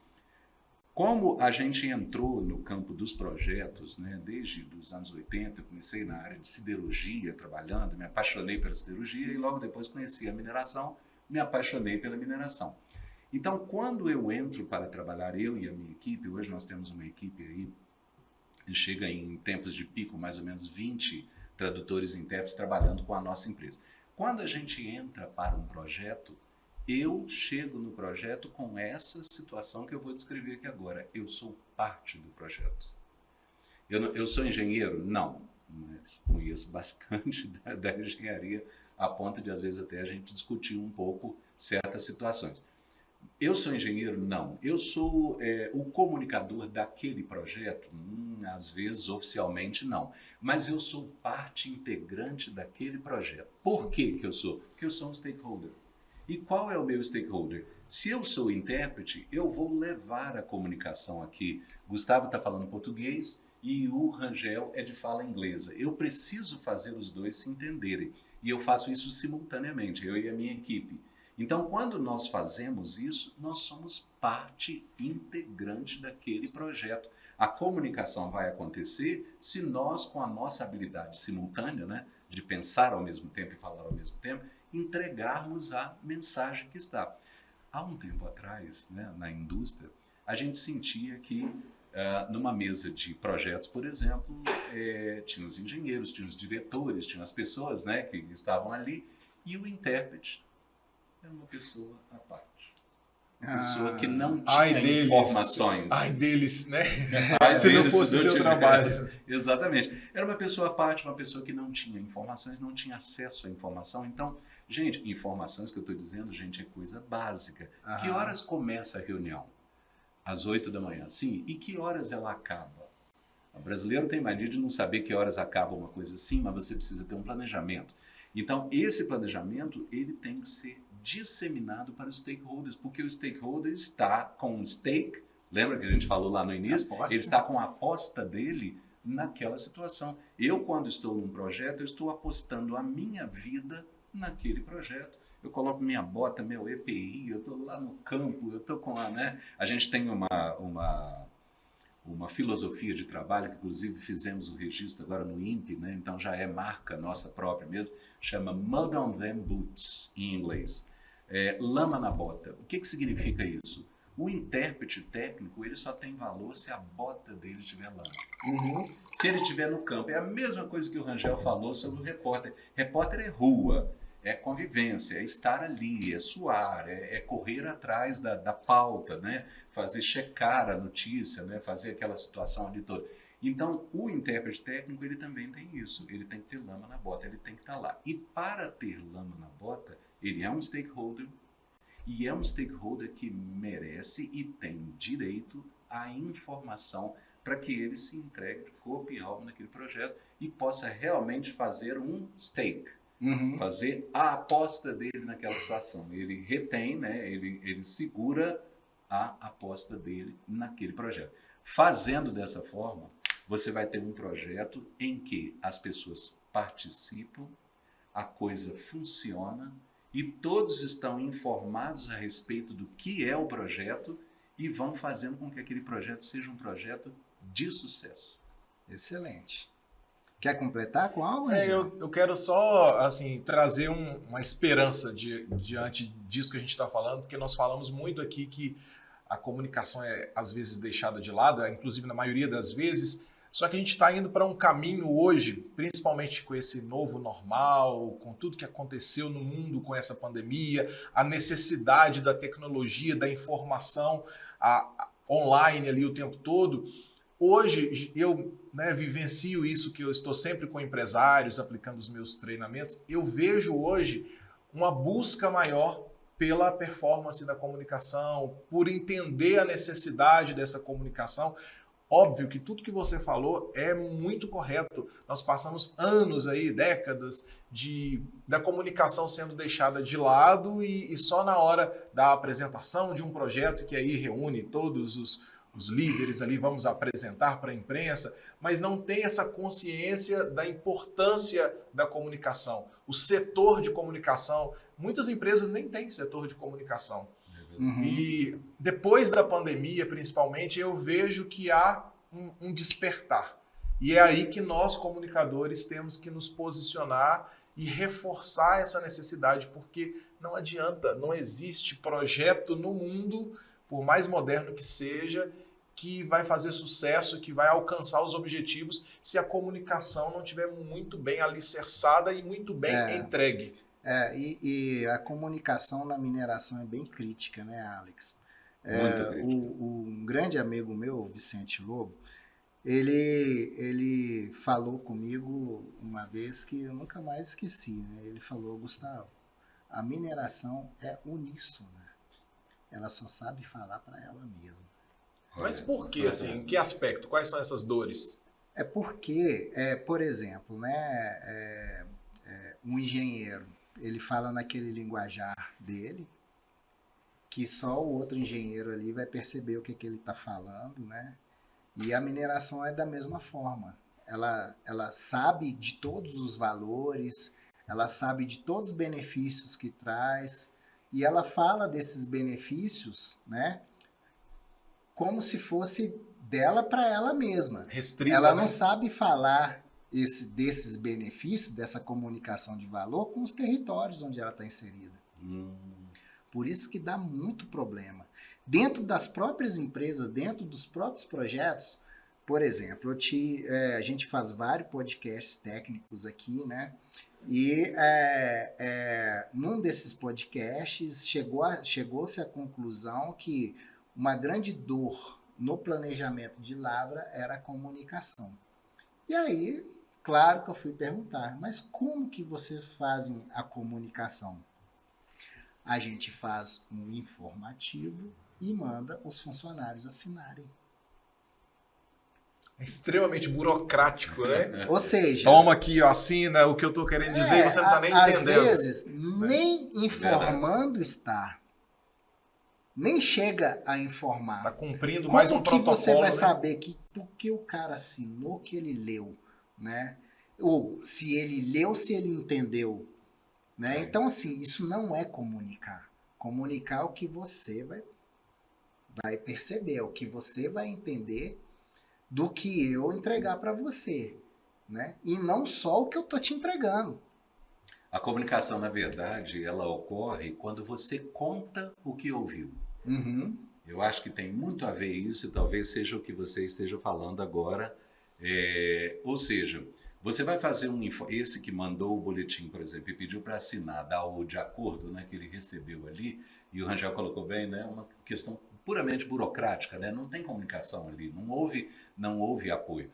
Como a gente entrou no campo dos projetos, né, desde os anos 80, eu comecei na área de siderurgia, trabalhando, me apaixonei pela siderurgia e logo depois conheci a mineração, me apaixonei pela mineração. Então, quando eu entro para trabalhar, eu e a minha equipe, hoje nós temos uma equipe aí, chega em tempos de pico, mais ou menos 20 tradutores e intérpretes trabalhando com a nossa empresa. Quando a gente entra para um projeto, eu chego no projeto com essa situação que eu vou descrever aqui agora. Eu sou parte do projeto. Eu sou engenheiro? Não, mas conheço bastante da engenharia, a ponto de, às vezes, até a gente discutir um pouco certas situações. Eu sou engenheiro? Não. Eu sou o comunicador daquele projeto? Às vezes, oficialmente, não. Mas eu sou parte integrante daquele projeto. Por que eu sou? Porque eu sou um stakeholder. E qual é o meu stakeholder? Se eu sou intérprete, eu vou levar a comunicação aqui. Gustavo está falando português e o Rangel é de fala inglesa. Eu preciso fazer os dois se entenderem. E eu faço isso simultaneamente, eu e a minha equipe. Então, quando nós fazemos isso, nós somos parte integrante daquele projeto. A comunicação vai acontecer se nós, com a nossa habilidade simultânea, né, de pensar ao mesmo tempo e falar ao mesmo tempo, entregarmos a mensagem que está. Há um tempo atrás, né, na indústria, a gente sentia que numa mesa de projetos, por exemplo, tinha os engenheiros, tinha os diretores, tinha as pessoas, né, que estavam ali, e o intérprete era uma pessoa à parte. Uma pessoa que não tinha informações. Ai deles, né? Se não fosse o seu trabalho. Exatamente. Era uma pessoa à parte, uma pessoa que não tinha informações, não tinha acesso à informação. Então, gente, informações que eu estou dizendo, gente, é coisa básica. Que horas começa a reunião? Às 8 da manhã. Sim. E que horas ela acaba? O brasileiro tem mania de não saber que horas acaba uma coisa assim, mas você precisa ter um planejamento. Então, esse planejamento, ele tem que ser disseminado para os stakeholders, porque o stakeholder está com um stake, lembra que a gente falou lá no início? Ele está com a aposta dele naquela situação. Eu, quando estou num projeto, eu estou apostando a minha vida naquele projeto. Eu coloco minha bota, meu EPI, eu estou lá no campo, eu estou com a... Né? A gente tem uma filosofia de trabalho, que inclusive fizemos o registro agora no INPE, né? Então já é marca nossa própria mesmo, chama Mud on Them Boots, em inglês. Lama na bota. O que significa isso? O intérprete técnico, ele só tem valor se a bota dele tiver lama. Se ele estiver no campo. É a mesma coisa que o Rangel falou sobre o repórter. Repórter é rua, é convivência, é estar ali, é suar, é correr atrás da pauta, né? Fazer checar a notícia, né? Fazer aquela situação ali toda. Então, o intérprete técnico, ele também tem isso. Ele tem que ter lama na bota, ele tem que estar lá. E para ter lama na bota, ele é um stakeholder, e é um stakeholder que merece e tem direito à informação para que ele se entregue de corpo e alma naquele projeto e possa realmente fazer um stake. Fazer a aposta dele naquela situação. Ele retém, né? Ele segura a aposta dele naquele projeto. Fazendo dessa forma, você vai ter um projeto em que as pessoas participam, a coisa funciona e todos estão informados a respeito do que é o projeto e vão fazendo com que aquele projeto seja um projeto de sucesso. Excelente. Quer completar com algo? Eu quero só assim, trazer uma esperança diante disso que a gente está falando, porque nós falamos muito aqui que a comunicação é às vezes deixada de lado, inclusive na maioria das vezes, só que a gente está indo para um caminho hoje, principalmente com esse novo normal, com tudo que aconteceu no mundo com essa pandemia, a necessidade da tecnologia, da informação online ali o tempo todo. Hoje eu vivencio isso, que eu estou sempre com empresários aplicando os meus treinamentos. Eu vejo hoje uma busca maior pela performance da comunicação, por entender a necessidade dessa comunicação. Óbvio que tudo que você falou é muito correto. Nós passamos anos aí, décadas, da comunicação sendo deixada de lado e só na hora da apresentação de um projeto, que aí reúne todos os líderes ali, vamos apresentar para a imprensa, mas não tem essa consciência da importância da comunicação. O setor de comunicação, muitas empresas nem têm setor de comunicação. Uhum. E depois da pandemia, principalmente, eu vejo que há um despertar. E é aí que nós, comunicadores, temos que nos posicionar e reforçar essa necessidade, porque não adianta, não existe projeto no mundo, por mais moderno que seja, que vai fazer sucesso, que vai alcançar os objetivos, se a comunicação não estiver muito bem alicerçada e muito bem entregue. E a comunicação na mineração é bem crítica, né, Alex? Muito crítica. Um grande amigo meu, Vicente Lobo, ele falou comigo uma vez que eu nunca mais esqueci, né? Ele falou: Gustavo, a mineração é uníssona. Ela só sabe falar para ela mesma. Mas por quê, assim? Em que aspecto? Quais são essas dores? É porque, por exemplo, né, um engenheiro, ele fala naquele linguajar dele, que só o outro engenheiro ali vai perceber o que ele está falando, né? E a mineração é da mesma forma. Ela sabe de todos os valores, ela sabe de todos os benefícios que traz, e ela fala desses benefícios, né, como se fosse dela para ela mesma. Restrita, ela né? não sabe falar desses benefícios, dessa comunicação de valor com os territórios onde ela está inserida. Por isso que dá muito problema. Dentro das próprias empresas, dentro dos próprios projetos, por exemplo, a gente faz vários podcasts técnicos aqui, né? E num desses podcasts chegou-se à conclusão que uma grande dor no planejamento de lavra era a comunicação. E aí, claro que eu fui perguntar, mas como que vocês fazem a comunicação? A gente faz um informativo e manda os funcionários assinarem. É extremamente burocrático, né? Ou seja... Toma aqui, ó, assina o que eu estou querendo dizer e você não está nem entendendo. Às vezes, nem informando está. Nem chega a informar. Está cumprindo mais um protocolo. Como que você vai né? saber que porque o cara assinou que ele leu, né? Ou se ele leu, se ele entendeu, né? Então, assim, isso não é comunicar. Comunicar é o que você vai perceber, é o que você vai entender do que eu entregar para você, né? E não só o que eu tô te entregando. A comunicação, na verdade, ela ocorre quando você conta o que ouviu. Uhum. Eu acho que tem muito a ver isso, e talvez seja o que você esteja falando agora. Ou seja, você vai fazer esse que mandou o boletim, por exemplo, e pediu para assinar, dar o de acordo, né, que ele recebeu ali, e o Rangel colocou bem, né, uma questão puramente burocrática, né, não tem comunicação ali, não houve apoio.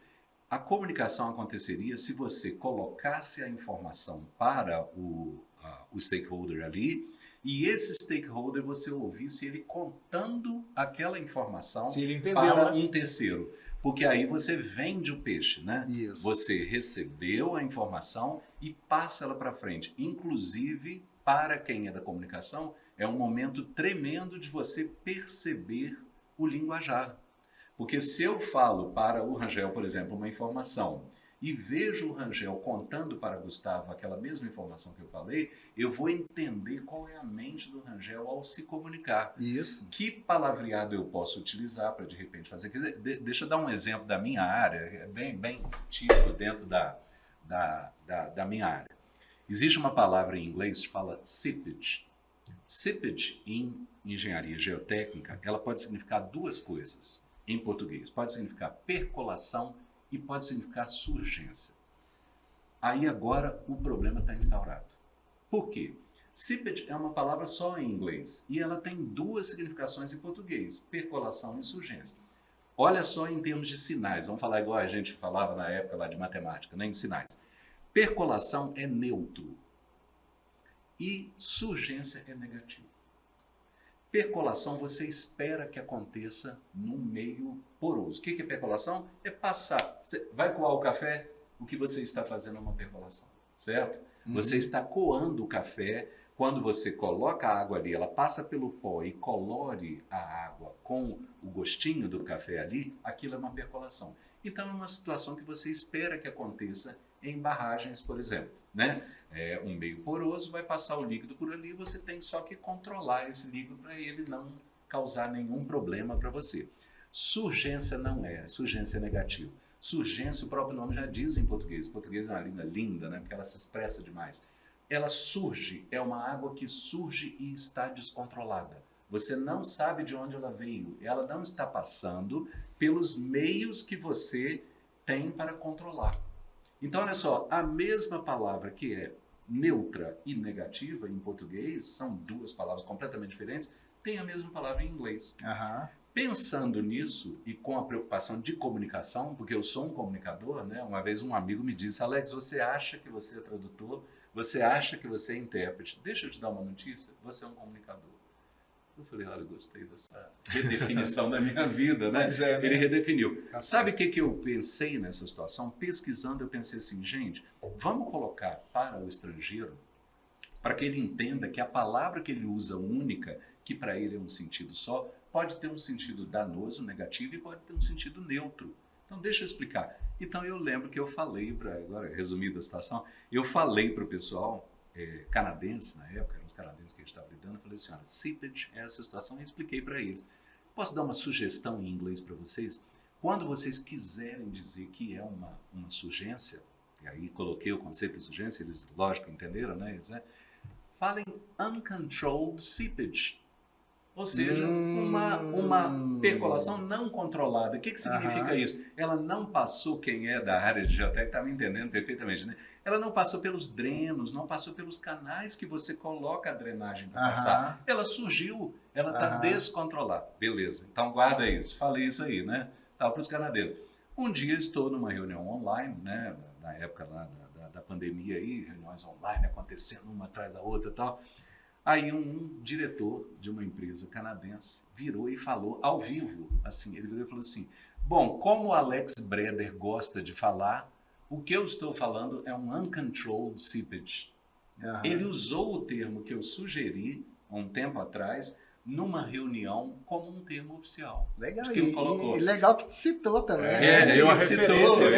A comunicação aconteceria se você colocasse a informação para o stakeholder ali, e esse stakeholder você ouvisse ele contando aquela informação se ele entendeu, para né? um terceiro. Porque aí você vende o peixe, né? Isso. Você recebeu a informação e passa ela para frente. Inclusive, para quem é da comunicação, é um momento tremendo de você perceber o linguajar. Porque se eu falo para o Rangel, por exemplo, uma informação e vejo o Rangel contando para Gustavo aquela mesma informação que eu falei, eu vou entender qual é a mente do Rangel ao se comunicar. Isso. Que palavreado eu posso utilizar para, de repente, fazer... Deixa eu dar um exemplo da minha área, bem típico dentro da da minha área. Existe uma palavra em inglês que fala seepage. Seepage, em engenharia geotécnica, ela pode significar duas coisas em português. Pode significar percolação e pode significar surgência. Aí agora o problema está instaurado. Por quê? Seepage é uma palavra só em inglês e ela tem duas significações em português, percolação e surgência. Olha só em termos de sinais, vamos falar igual a gente falava na época lá de matemática, né, em sinais. Percolação é neutro e surgência é negativo. Percolação você espera que aconteça num meio poroso. O que é percolação? É passar. Você vai coar o café, o que você está fazendo é uma percolação, certo? Você está coando o café. Quando você coloca a água ali, ela passa pelo pó e colore a água com o gostinho do café ali, aquilo é uma percolação. Então é uma situação que você espera que aconteça em barragens, por exemplo, né? Um meio poroso, vai passar o líquido por ali, você tem só que controlar esse líquido para ele não causar nenhum problema para você. Surgência não é, surgência é negativo. Surgência, o próprio nome já diz em português. O português é uma língua linda, né? Porque ela se expressa demais. Ela surge, é uma água que surge e está descontrolada. Você não sabe de onde ela veio. Ela não está passando pelos meios que você tem para controlar. Então, olha só, a mesma palavra que é neutra e negativa em português, são duas palavras completamente diferentes, tem a mesma palavra em inglês. Pensando nisso e com a preocupação de comunicação, porque eu sou um comunicador, né? Uma vez um amigo me disse, Alex, você acha que você é tradutor? Você acha que você é intérprete? Deixa eu te dar uma notícia, você é um comunicador. Eu falei, olha, eu gostei dessa redefinição da minha vida, né? Né? Ele redefiniu. Sabe o que eu pensei nessa situação? Pesquisando, eu pensei assim, gente, vamos colocar para o estrangeiro, para que ele entenda que a palavra que ele usa única, que para ele é um sentido só, pode ter um sentido danoso, negativo, e pode ter um sentido neutro. Então, deixa eu explicar. Então, eu lembro que eu falei, agora resumindo a situação, eu falei para o pessoal canadense, na época, eram os canadenses que a gente estava lidando, eu falei assim, olha, seepage é essa situação, e expliquei para eles. Posso dar uma sugestão em inglês para vocês? Quando vocês quiserem dizer que é uma surgência, e aí coloquei o conceito de surgência, eles, lógico, entenderam, né? Eles, falem uncontrolled seepage. Ou seja, uma percolação não controlada. O que significa isso? Ela não passou, quem é da área de geotécnica está me entendendo perfeitamente, né? Ela não passou pelos drenos, não passou pelos canais que você coloca a drenagem para passar. Ela surgiu, ela está descontrolada. Beleza, então guarda isso. Falei isso aí, né? Para os canadenses. Um dia estou numa reunião online, né? Na época lá da pandemia aí, reuniões online acontecendo uma atrás da outra e tal. Aí um diretor de uma empresa canadense virou e falou ao vivo, assim, ele virou e falou assim, bom, como o Alex Breder gosta de falar, o que eu estou falando é um uncontrolled seepage. Ele usou o termo que eu sugeri há um tempo atrás numa reunião como um termo oficial. Legal, e legal que te citou também. Ele citou,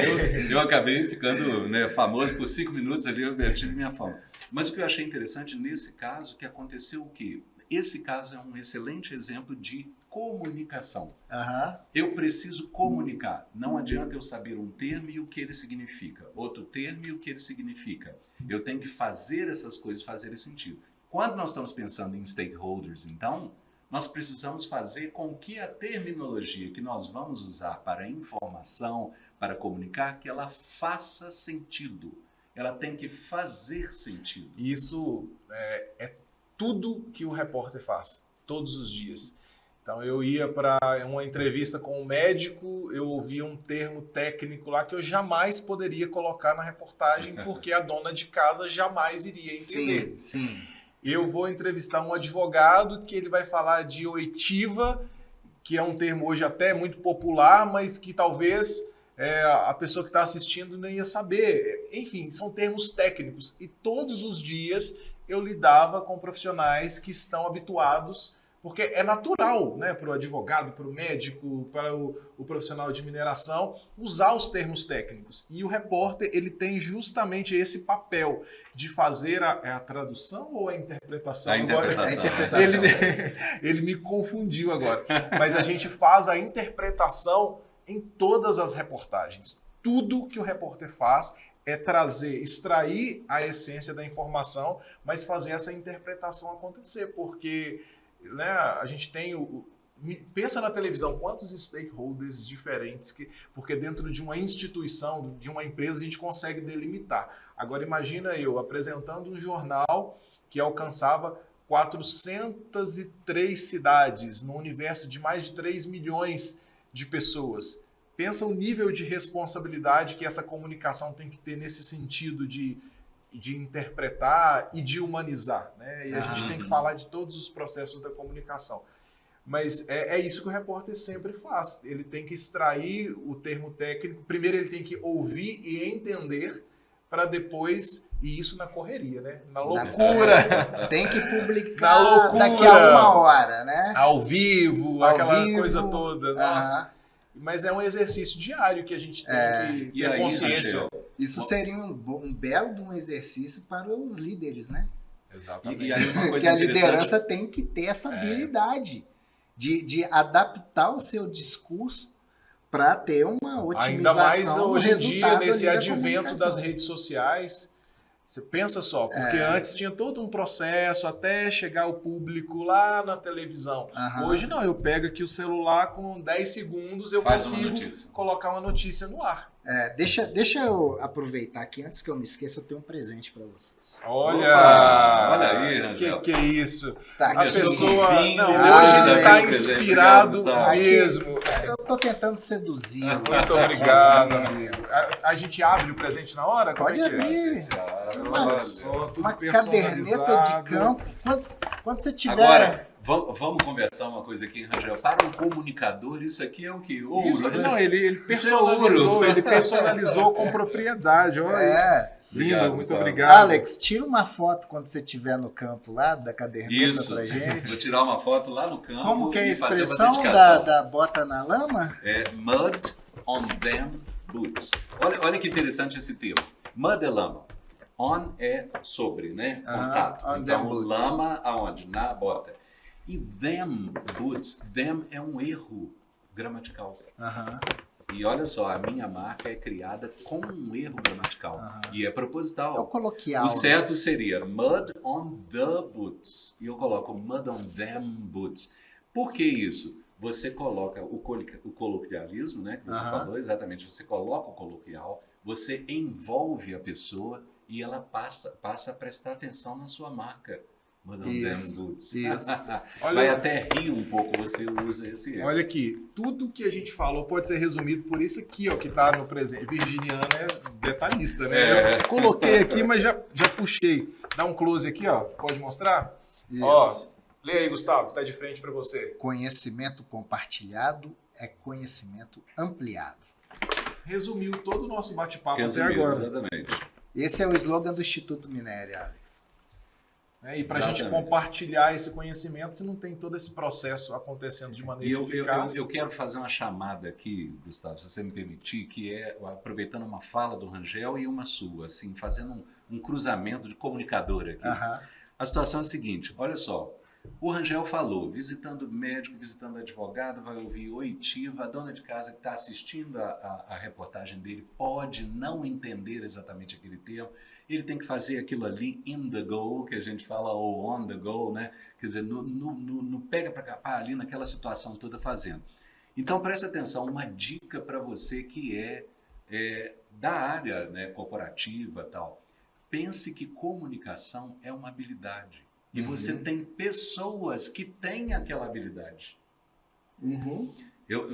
eu acabei ficando, né, famoso por 5 minutos ali, eu tive minha fama. Mas o que eu achei interessante nesse caso, que aconteceu o quê? Esse caso é um excelente exemplo de comunicação. Eu preciso comunicar. Não adianta eu saber um termo e o que ele significa, outro termo e o que ele significa. Eu tenho que fazer essas coisas fazerem sentido. Quando nós estamos pensando em stakeholders, então, nós precisamos fazer com que a terminologia que nós vamos usar para informação, para comunicar, que ela faça sentido. Ela tem que fazer sentido. Isso é tudo que o repórter faz, todos os dias. Então, eu ia para uma entrevista com um médico, eu ouvia um termo técnico lá que eu jamais poderia colocar na reportagem, porque a dona de casa jamais iria entender. Sim. Eu vou entrevistar um advogado que ele vai falar de oitiva, que é um termo hoje até muito popular, mas que talvez a pessoa que está assistindo não ia saber. Enfim, são termos técnicos. E todos os dias eu lidava com profissionais que estão habituados, porque é natural, né, para o advogado, para o médico, para o profissional de mineração, usar os termos técnicos. E o repórter, ele tem justamente esse papel de fazer a tradução ou a interpretação? Ele me confundiu agora. Mas a gente faz a interpretação em todas as reportagens. Tudo que o repórter faz é extrair a essência da informação, mas fazer essa interpretação acontecer, porque, né, a gente tem pensa na televisão, quantos stakeholders diferentes, porque dentro de uma instituição, de uma empresa, a gente consegue delimitar. Agora imagina eu apresentando um jornal que alcançava 403 cidades, num universo de mais de 3 milhões de pessoas. Pensa o nível de responsabilidade que essa comunicação tem que ter nesse sentido de interpretar e de humanizar, né? E a gente tem que falar de todos os processos da comunicação. Mas é isso que o repórter sempre faz. Ele tem que extrair o termo técnico. Primeiro ele tem que ouvir e entender para depois... E isso na correria, né? Na loucura. Tem que publicar daqui a 1 hora, né? Ao vivo, aquela coisa toda. Nossa. Mas é um exercício diário que a gente tem que ter consciência. Isso seria um belo exercício para os líderes, né? Exatamente. E aí uma coisa que a liderança tem que ter essa habilidade de adaptar o seu discurso para ter uma otimização. Ainda mais hoje em dia, nesse da advento das redes sociais. Você pensa só, porque antes tinha todo um processo até chegar o público lá na televisão. Hoje não, eu pego aqui o celular, com 10 segundos eu consigo colocar uma notícia no ar. Deixa eu aproveitar aqui, antes que eu me esqueça, eu tenho um presente para vocês. Olha aí, Rangel. Que é isso? Tá, a pessoa hoje ele está inspirado mesmo. Eu tô tentando seduzir. Muito obrigado, amigo. A gente abre o presente na hora? Pode abrir. Uma caderneta de campo. Quando você tiver... Agora, vamos conversar uma coisa aqui, Rangel. Para um comunicador, isso aqui é o quê? Ouro, isso, né? Não, ele personalizou, ele personalizou com propriedade. Olha. Lindo, muito obrigado. Alex, tira uma foto quando você estiver no campo lá, da caderneta pra gente. Vou tirar uma foto lá no campo. Como que é a e fazer uma expressão dedicação. da bota na lama? Mud on them boots. Olha que interessante esse termo. Mud é lama. On é sobre, né? Contato. Então, lama aonde? Na bota. E them boots, them é um erro gramatical. E olha só, a minha marca é criada com um erro gramatical. E é proposital. É o coloquial. O certo seria mud on the boots. E eu coloco mud on them boots. Por que isso? Você coloca o coloquialismo, né? Que você falou exatamente. Você coloca o coloquial, você envolve a pessoa e ela passa a prestar atenção na sua marca. Mud on them boots. Vai até rir um pouco, você usa esse erro. Olha aqui, tudo que a gente falou pode ser resumido por isso aqui, ó, que tá no presente. Virginiana é detalhista, né? Eu coloquei aqui, mas já puxei. Dá um close aqui, ó. Pode mostrar? Isso. Ó, lê aí, Gustavo, que tá de frente para você. Conhecimento compartilhado é conhecimento ampliado. Resumiu todo o nosso bate-papo até agora. Exatamente. Esse é o slogan do Instituto Minério, Alex. E para a gente compartilhar esse conhecimento, você não tem todo esse processo acontecendo de maneira eficaz. Eu quero fazer uma chamada aqui, Gustavo, se você me permitir, que é aproveitando uma fala do Rangel e uma sua, assim, fazendo um cruzamento de comunicador aqui. A situação é a seguinte, olha só, o Rangel falou, visitando médico, visitando advogado, vai ouvir oitiva, a dona de casa que está assistindo a reportagem dele pode não entender exatamente aquele termo, ele tem que fazer aquilo ali in the go, que a gente fala, ou on the go, né? Quer dizer, no pega para capar ali naquela situação toda fazendo. Então, presta atenção, uma dica para você que é da área, né, corporativa e tal. Pense que comunicação é uma habilidade. E você tem pessoas que têm aquela habilidade.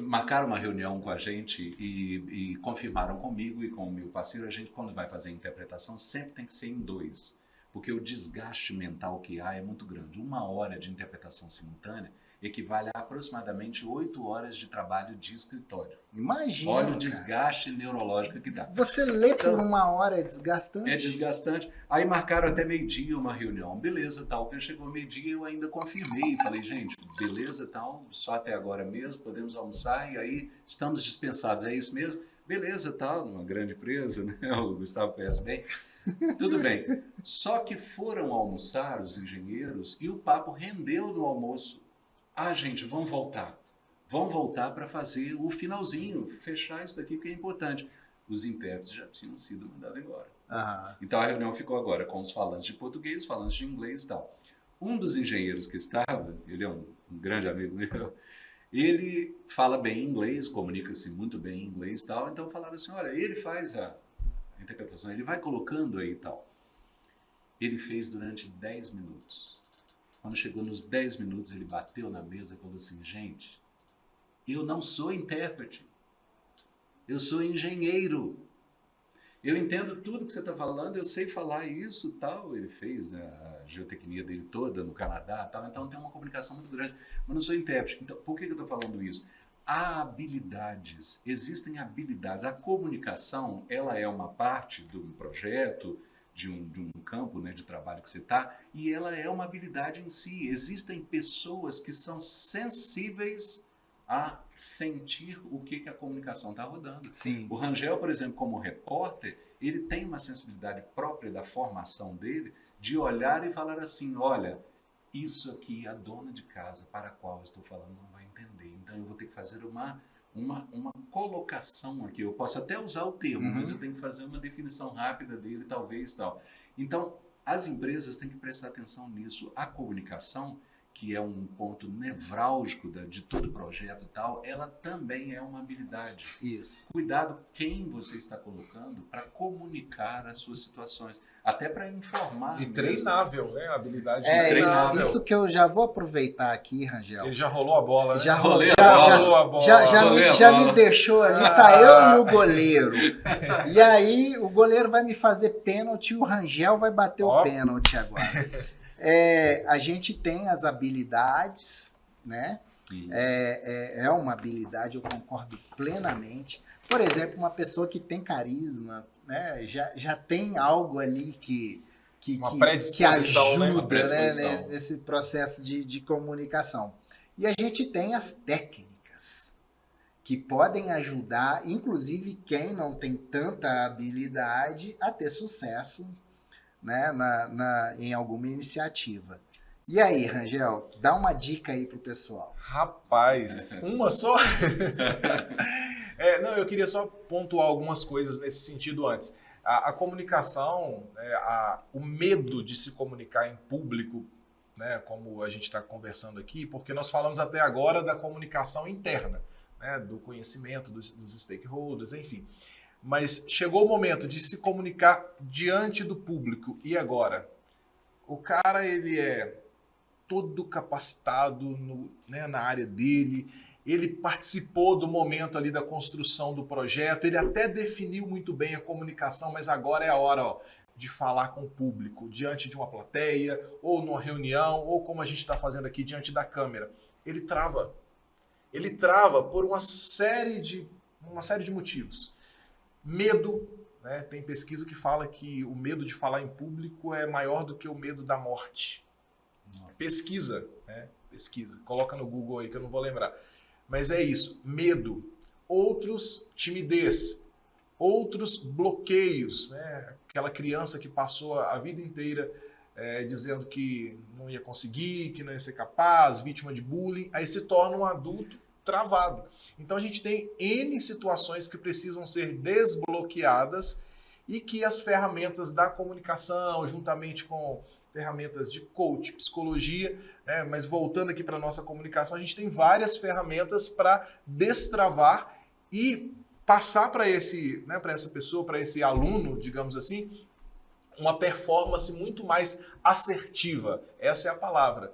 Marcaram uma reunião com a gente e confirmaram comigo e com o meu parceiro, a gente, quando vai fazer a interpretação, sempre tem que ser em 2, porque o desgaste mental que há é muito grande. 1 hora de interpretação simultânea equivale a aproximadamente 8 horas de trabalho de escritório. Imagina, olha o desgaste neurológico que dá. Você lê por 1 hora é desgastante? É desgastante. Aí marcaram até meio-dia uma reunião. Beleza, tal. Quando chegou meio-dia, eu ainda confirmei. Falei, gente, beleza, tal, só até agora mesmo, podemos almoçar e aí estamos dispensados. É isso mesmo? Beleza, tal, numa grande empresa, né? O Gustavo conhece bem. Tudo bem. Só que foram almoçar os engenheiros e o papo rendeu no almoço. Gente, vamos voltar. Vamos voltar para fazer o finalzinho, fechar isso daqui que é importante. os intérpretes já tinham sido mandados embora. Aham. Então a reunião ficou agora com os falantes de português, falantes de inglês e tal. Um dos engenheiros que estava, ele é um grande amigo meu, ele fala bem inglês, comunica-se muito bem em inglês e tal, então falaram assim, olha, ele faz a interpretação, ele vai colocando aí e tal. Ele fez durante 10 minutos. Quando chegou nos 10 minutos, ele bateu na mesa e falou assim, gente, eu não sou intérprete, eu sou engenheiro. Eu entendo tudo que você está falando, eu sei falar isso tal. Ele fez, né, a geotecnia dele toda no Canadá tal, então tem uma comunicação muito grande, mas não sou intérprete. Então, por que eu estou falando isso? Há habilidades, existem habilidades. A comunicação, ela é uma parte do projeto, de um campo, né, de trabalho que você está, e ela é uma habilidade em si. Existem pessoas que são sensíveis a sentir o que a comunicação está rodando. Sim. O Rangel, por exemplo, como repórter, ele tem uma sensibilidade própria da formação dele de olhar e falar assim, olha, isso aqui a dona de casa para a qual eu estou falando não vai entender. Então eu vou ter que fazer uma colocação aqui. Eu posso até usar o termo, mas eu tenho que fazer uma definição rápida dele, talvez, tal. Então, as empresas têm que prestar atenção nisso. A comunicação, que é um ponto nevrálgico de todo projeto e tal, ela também é uma habilidade. Isso. Cuidado quem você está colocando para comunicar as suas situações, até para informar. E mesmo. treinável, né? A habilidade É treinável. isso que eu já vou aproveitar aqui, Rangel. Ele já rolou a bola, né? Já Rolei rolou a bola. já me deixou ali, tá eu e o goleiro. E aí o goleiro vai me fazer pênalti e o Rangel vai bater o pênalti agora. A gente tem as habilidades, né? É uma habilidade, eu concordo plenamente. Por exemplo, uma pessoa que tem carisma, né? Já tem algo ali que predisposição, ajuda, né? Né? Nesse processo de comunicação. E a gente tem as técnicas que podem ajudar, inclusive quem não tem tanta habilidade, a ter sucesso, né, em alguma iniciativa. E aí, Rangel, dá uma dica aí pro pessoal. Rapaz, uma só? Não, eu queria só pontuar algumas coisas nesse sentido antes. A comunicação, o medo de se comunicar em público, né, como a gente está conversando aqui, porque nós falamos até agora da comunicação interna, né, do conhecimento dos stakeholders, enfim. Mas chegou o momento de se comunicar diante do público. E agora? O cara, ele é todo capacitado na área dele, ele participou do momento ali da construção do projeto, ele até definiu muito bem a comunicação, mas agora é a hora de falar com o público, diante de uma plateia, ou numa reunião, ou como a gente está fazendo aqui, diante da câmera. Ele trava. Ele trava por uma série de motivos. Medo, né? Tem pesquisa que fala que o medo de falar em público é maior do que o medo da morte. Nossa. Pesquisa, né? Pesquisa. Coloca no Google aí que eu não vou lembrar. Mas é isso, medo. Outros, timidez. Outros, bloqueios, né? Aquela criança que passou a vida inteira dizendo que não ia conseguir, que não ia ser capaz, vítima de bullying, aí se torna um adulto travado. Então a gente tem N situações que precisam ser desbloqueadas e que as ferramentas da comunicação, juntamente com ferramentas de coach, psicologia, né, mas voltando aqui para a nossa comunicação, a gente tem várias ferramentas para destravar e passar para essa pessoa, para esse aluno, digamos assim, uma performance muito mais assertiva. Essa é a palavra.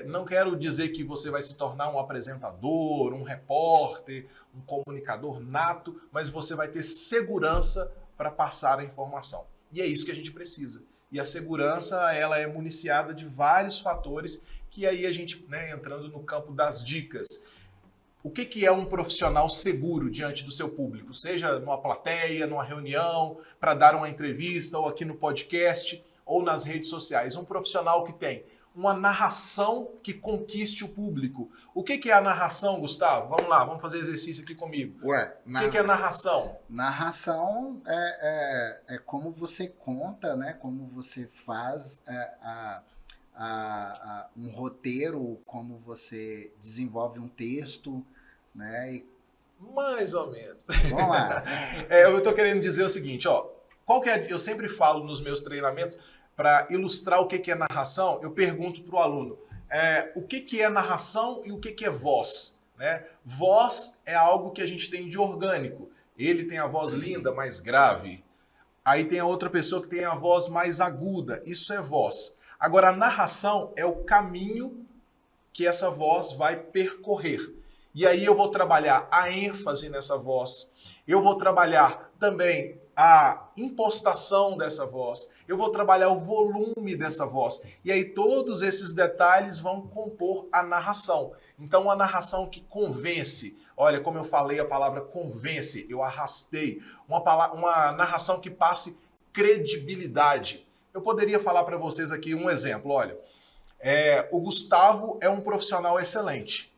Não quero dizer que você vai se tornar um apresentador, um repórter, um comunicador nato, mas você vai ter segurança para passar a informação. E é isso que a gente precisa. E a segurança, ela é municiada de vários fatores que aí a gente, né, entrando no campo das dicas. O que é um profissional seguro diante do seu público? Seja numa plateia, numa reunião, para dar uma entrevista, ou aqui no podcast, ou nas redes sociais. Um profissional que tem uma narração que conquiste o público. O que é a narração, Gustavo? Vamos lá, vamos fazer exercício aqui comigo. O que é narração? Narração é como você conta, né? Como você faz um roteiro, como você desenvolve um texto, né? Mais ou menos. Vamos lá. Eu estou querendo dizer o seguinte, ó. Qual que é, eu sempre falo nos meus treinamentos, para ilustrar o que é narração, eu pergunto para o aluno, o que é narração e o que é voz? Né? Voz é algo que a gente tem de orgânico. Ele tem a voz linda, mais grave. Aí tem a outra pessoa que tem a voz mais aguda. Isso é voz. Agora, a narração é o caminho que essa voz vai percorrer. E aí eu vou trabalhar a ênfase nessa voz. Eu vou trabalhar também a impostação dessa voz. Eu vou trabalhar o volume dessa voz. E aí todos esses detalhes vão compor a narração. Então, a narração que convence. Olha, como eu falei a palavra convence, eu arrastei. Uma narração que passe credibilidade. Eu poderia falar para vocês aqui um exemplo. Olha, o Gustavo é um profissional excelente.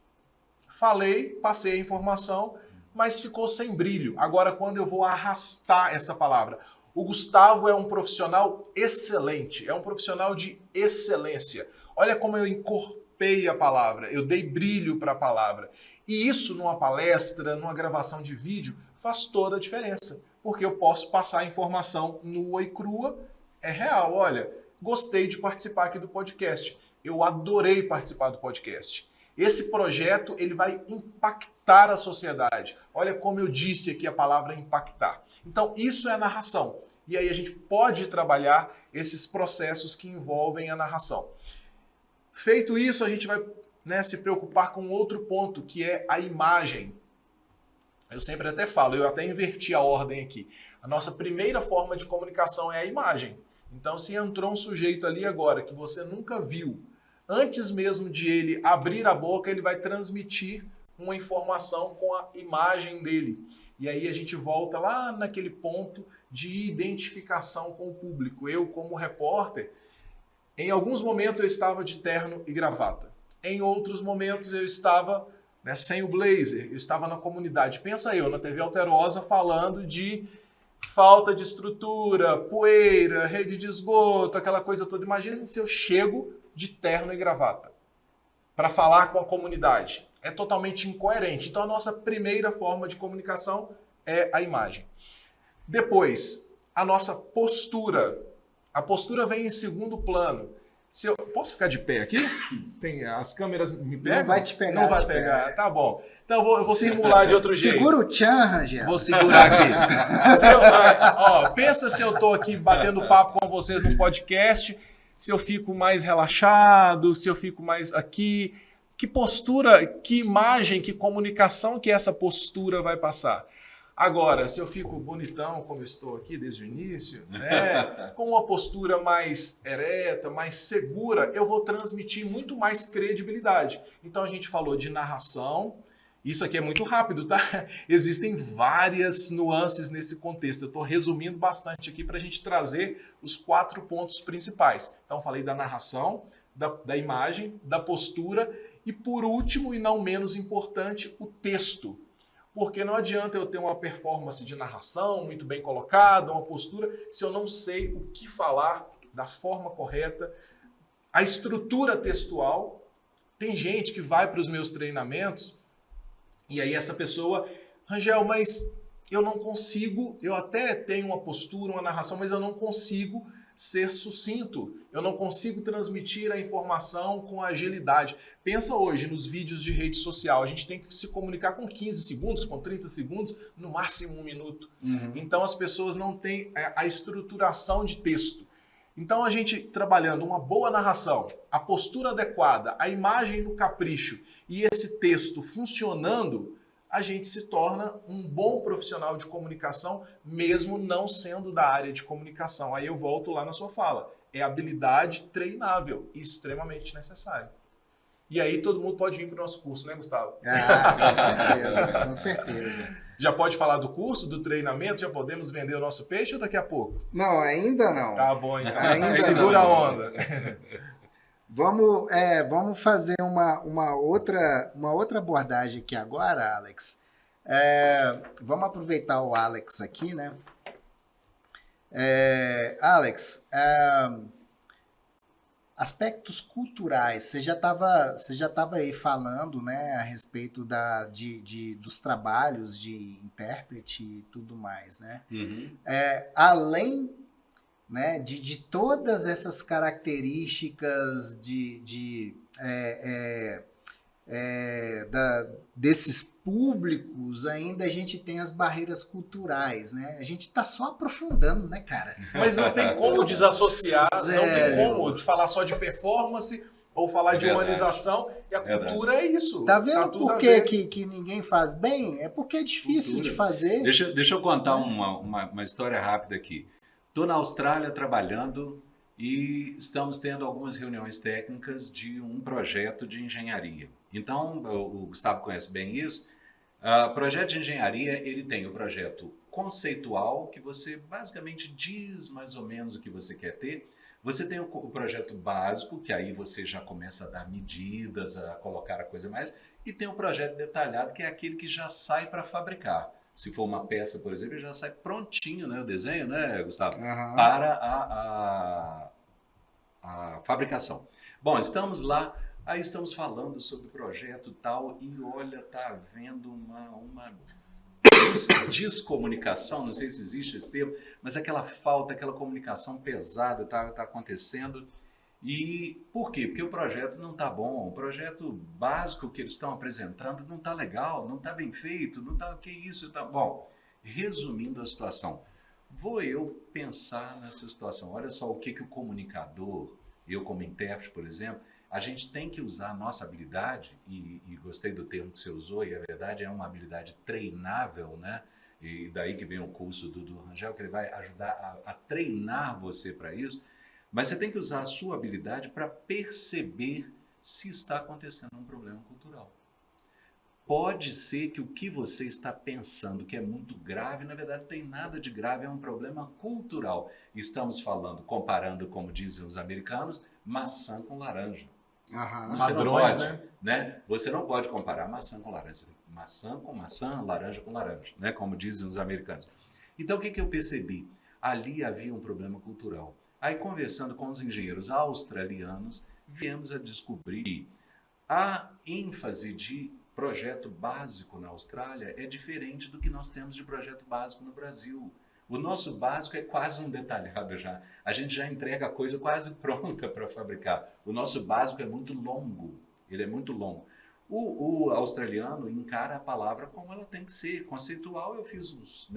Falei, passei a informação, mas ficou sem brilho. Agora, quando eu vou arrastar essa palavra, o Gustavo é um profissional excelente, é um profissional de excelência. Olha como eu encorpei a palavra, eu dei brilho para a palavra. E isso numa palestra, numa gravação de vídeo, faz toda a diferença, porque eu posso passar a informação nua e crua, é real. Olha, gostei de participar aqui do podcast, eu adorei participar do podcast. Esse projeto ele vai impactar a sociedade. Olha como eu disse aqui a palavra impactar. Então isso é a narração. E aí a gente pode trabalhar esses processos que envolvem a narração. Feito isso, a gente vai se preocupar com outro ponto, que é a imagem. Eu sempre até falo, eu até inverti a ordem aqui. A nossa primeira forma de comunicação é a imagem. Então se entrou um sujeito ali agora que você nunca viu, antes mesmo de ele abrir a boca, ele vai transmitir uma informação com a imagem dele. E aí a gente volta lá naquele ponto de identificação com o público. Eu, como repórter, em alguns momentos eu estava de terno e gravata. Em outros momentos eu estava sem o blazer, eu estava na comunidade. Pensa eu, na TV Alterosa, falando de falta de estrutura, poeira, rede de esgoto, aquela coisa toda. Imagina se eu chego de terno e gravata para falar com a comunidade. É totalmente incoerente. Então, a nossa primeira forma de comunicação é a imagem. Depois, a nossa postura. A postura vem em segundo plano. Posso ficar de pé aqui? As câmeras me pegam? Não vai te pegar. Não vai pegar. Tá bom. Então, eu vou simular de outro jeito. Segura o tchan, Rangel. Vou segurar aqui. Pensa se eu tô aqui batendo papo com vocês no podcast, se eu fico mais relaxado, se eu fico mais aqui. Que postura, que imagem, que comunicação que essa postura vai passar? Agora, se eu fico bonitão, como eu estou aqui desde o início, com uma postura mais ereta, mais segura, eu vou transmitir muito mais credibilidade. Então a gente falou de narração. Isso aqui é muito rápido, tá? Existem várias nuances nesse contexto. Eu estou resumindo bastante aqui para a gente trazer os 4 pontos principais. Então falei da narração, da imagem, da postura e, por último e não menos importante, o texto. Porque não adianta eu ter uma performance de narração muito bem colocada, uma postura, se eu não sei o que falar da forma correta, a estrutura textual. Tem gente que vai para os meus treinamentos e aí essa pessoa, Rangel, mas eu não consigo, eu até tenho uma postura, uma narração, mas eu não consigo ser sucinto. Eu não consigo transmitir a informação com agilidade. Pensa hoje nos vídeos de rede social. A gente tem que se comunicar com 15 segundos, com 30 segundos, no máximo 1 minuto. Então as pessoas não têm a estruturação de texto. Então a gente trabalhando uma boa narração, a postura adequada, a imagem no capricho e esse texto funcionando, a gente se torna um bom profissional de comunicação, mesmo não sendo da área de comunicação. Aí eu volto lá na sua fala. É habilidade treinável e extremamente necessária. E aí todo mundo pode vir para o nosso curso, né, Gustavo? Com certeza, com certeza. Já pode falar do curso, do treinamento? Já podemos vender o nosso peixe ou daqui a pouco? Não, ainda não. Tá bom, então. Ainda Segura não. a onda. Vamos fazer uma outra abordagem aqui agora, Alex. Vamos aproveitar o Alex aqui, né? Alex, aspectos culturais. Você já estava aí falando, né, a respeito dos trabalhos de intérprete e tudo mais, né? Uhum. Além, né, de todas essas características desses públicos, ainda a gente tem as barreiras culturais, né? A gente está só aprofundando, né, cara? Mas não tem como desassociar, não tem Sério? como de falar só de performance ou falar de Verdade. humanização, e a cultura é isso. Tá vendo tudo a por ver. que ninguém faz bem? É porque é difícil Cultura. de fazer. Deixa eu contar uma história rápida aqui. Estou na Austrália trabalhando e estamos tendo algumas reuniões técnicas de um projeto de engenharia. Então, o Gustavo conhece bem isso. Projeto de engenharia, ele tem o projeto conceitual, que você basicamente diz mais ou menos o que você quer ter. Você tem o projeto básico, que aí você já começa a dar medidas, a colocar a coisa mais. E tem o projeto detalhado, que é aquele que já sai para fabricar. Se for uma peça, por exemplo, já sai prontinho, né, o desenho, né, Gustavo? Aham. Para a fabricação. Bom, estamos lá, aí estamos falando sobre o projeto tal, e olha, tá havendo uma descomunicação, não sei se existe esse termo, mas aquela falta, aquela comunicação pesada tá acontecendo. E por quê? Porque o projeto não está bom, o projeto básico que eles estão apresentando não está legal, não está bem feito, não está, o que isso? Tá... Bom, resumindo a situação, vou eu pensar nessa situação. Olha só o que o comunicador, eu como intérprete, por exemplo, a gente tem que usar a nossa habilidade, e gostei do termo que você usou, e a verdade é uma habilidade treinável, né? E daí que vem o curso do Rangel, que ele vai ajudar a treinar você para isso. Mas você tem que usar a sua habilidade para perceber se está acontecendo um problema cultural. Pode ser que o que você está pensando que é muito grave, na verdade não tem nada de grave, é um problema cultural. Estamos falando, comparando, como dizem os americanos, maçã com laranja. Aham. Você não Padrões, pode, né? Você não pode comparar maçã com laranja. Maçã com maçã, laranja com laranja, né? Como dizem os americanos. Então, o que eu percebi? Ali havia um problema cultural. Aí, conversando com os engenheiros australianos, viemos a descobrir que a ênfase de projeto básico na Austrália é diferente do que nós temos de projeto básico no Brasil. O nosso básico é quase um detalhado já. A gente já entrega a coisa quase pronta para fabricar. O nosso básico é muito longo. Ele é muito longo. O australiano encara a palavra como ela tem que ser. Conceitual, eu fiz uns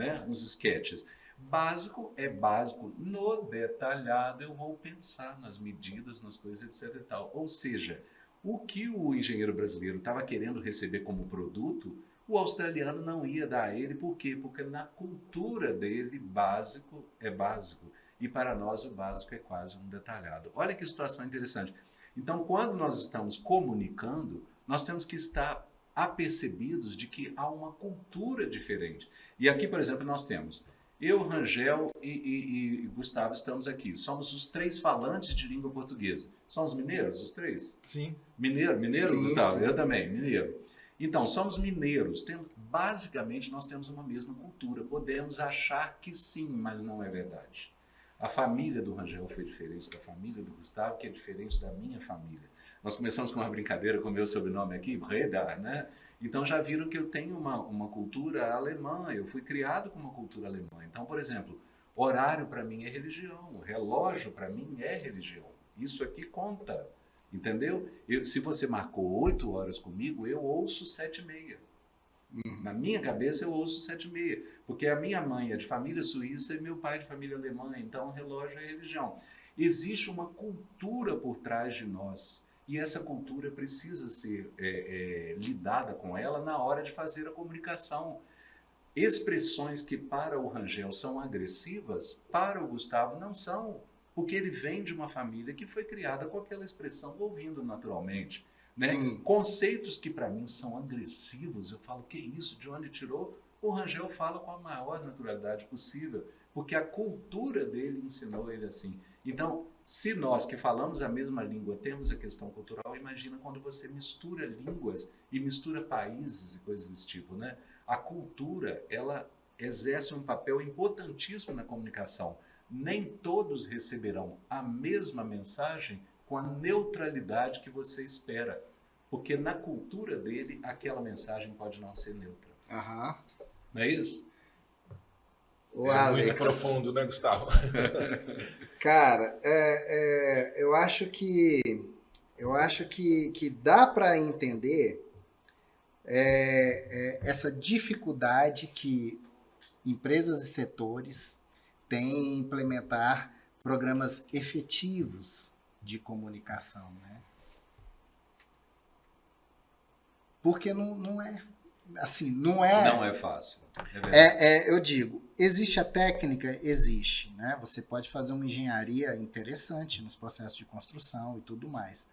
sketches. Básico é básico. No detalhado, eu vou pensar nas medidas, nas coisas, etc. e tal. Ou seja, o que o engenheiro brasileiro estava querendo receber como produto, o australiano não ia dar a ele. Por quê? Porque na cultura dele, básico é básico. E para nós, o básico é quase um detalhado. Olha que situação interessante. Então, quando nós estamos comunicando, nós temos que estar apercebidos de que há uma cultura diferente. E aqui, por exemplo, nós temos eu, Rangel e Gustavo estamos aqui. Somos os três falantes de língua portuguesa. Somos mineiros, os três? Sim. Mineiro, Sim, Gustavo? sim. Eu também, mineiro. Então, somos mineiros. Basicamente, nós temos uma mesma cultura. Podemos achar que sim, mas não é verdade. A família do Rangel foi diferente da família do Gustavo, que é diferente da minha família. Nós começamos com uma brincadeira com o meu sobrenome aqui, Breda, né? Então já viram que eu tenho uma cultura alemã, eu fui criado com uma cultura alemã. Então, por exemplo, horário para mim é religião, relógio para mim é religião. Isso aqui conta, entendeu? Se você marcou 8 horas comigo, eu ouço 7h30. Na minha cabeça eu ouço 7h30, porque a minha mãe é de família suíça e meu pai é de família alemã, então relógio é religião. Existe uma cultura por trás de nós. E essa cultura precisa ser lidada com ela na hora de fazer a comunicação. Expressões que para o Rangel são agressivas, para o Gustavo não são, porque ele vem de uma família que foi criada com aquela expressão ouvindo naturalmente. Né? Conceitos que para mim são agressivos, eu falo, que isso, de onde tirou? O Rangel fala com a maior naturalidade possível, porque a cultura dele ensinou ele assim. Então, se nós que falamos a mesma língua temos a questão cultural, imagina quando você mistura línguas e mistura países e coisas desse tipo, né? A cultura, ela exerce um papel importantíssimo na comunicação. Nem todos receberão a mesma mensagem com a neutralidade que você espera. Porque na cultura dele, aquela mensagem pode não ser neutra. Aham. Não é isso? O É Alex, muito profundo, né, Gustavo? cara, eu acho que dá para entender essa dificuldade que empresas e setores têm em implementar programas efetivos de comunicação, né? Porque não é assim, não é fácil. É verdade. eu digo, existe a técnica? Existe, né? Você pode fazer uma engenharia interessante nos processos de construção e tudo mais.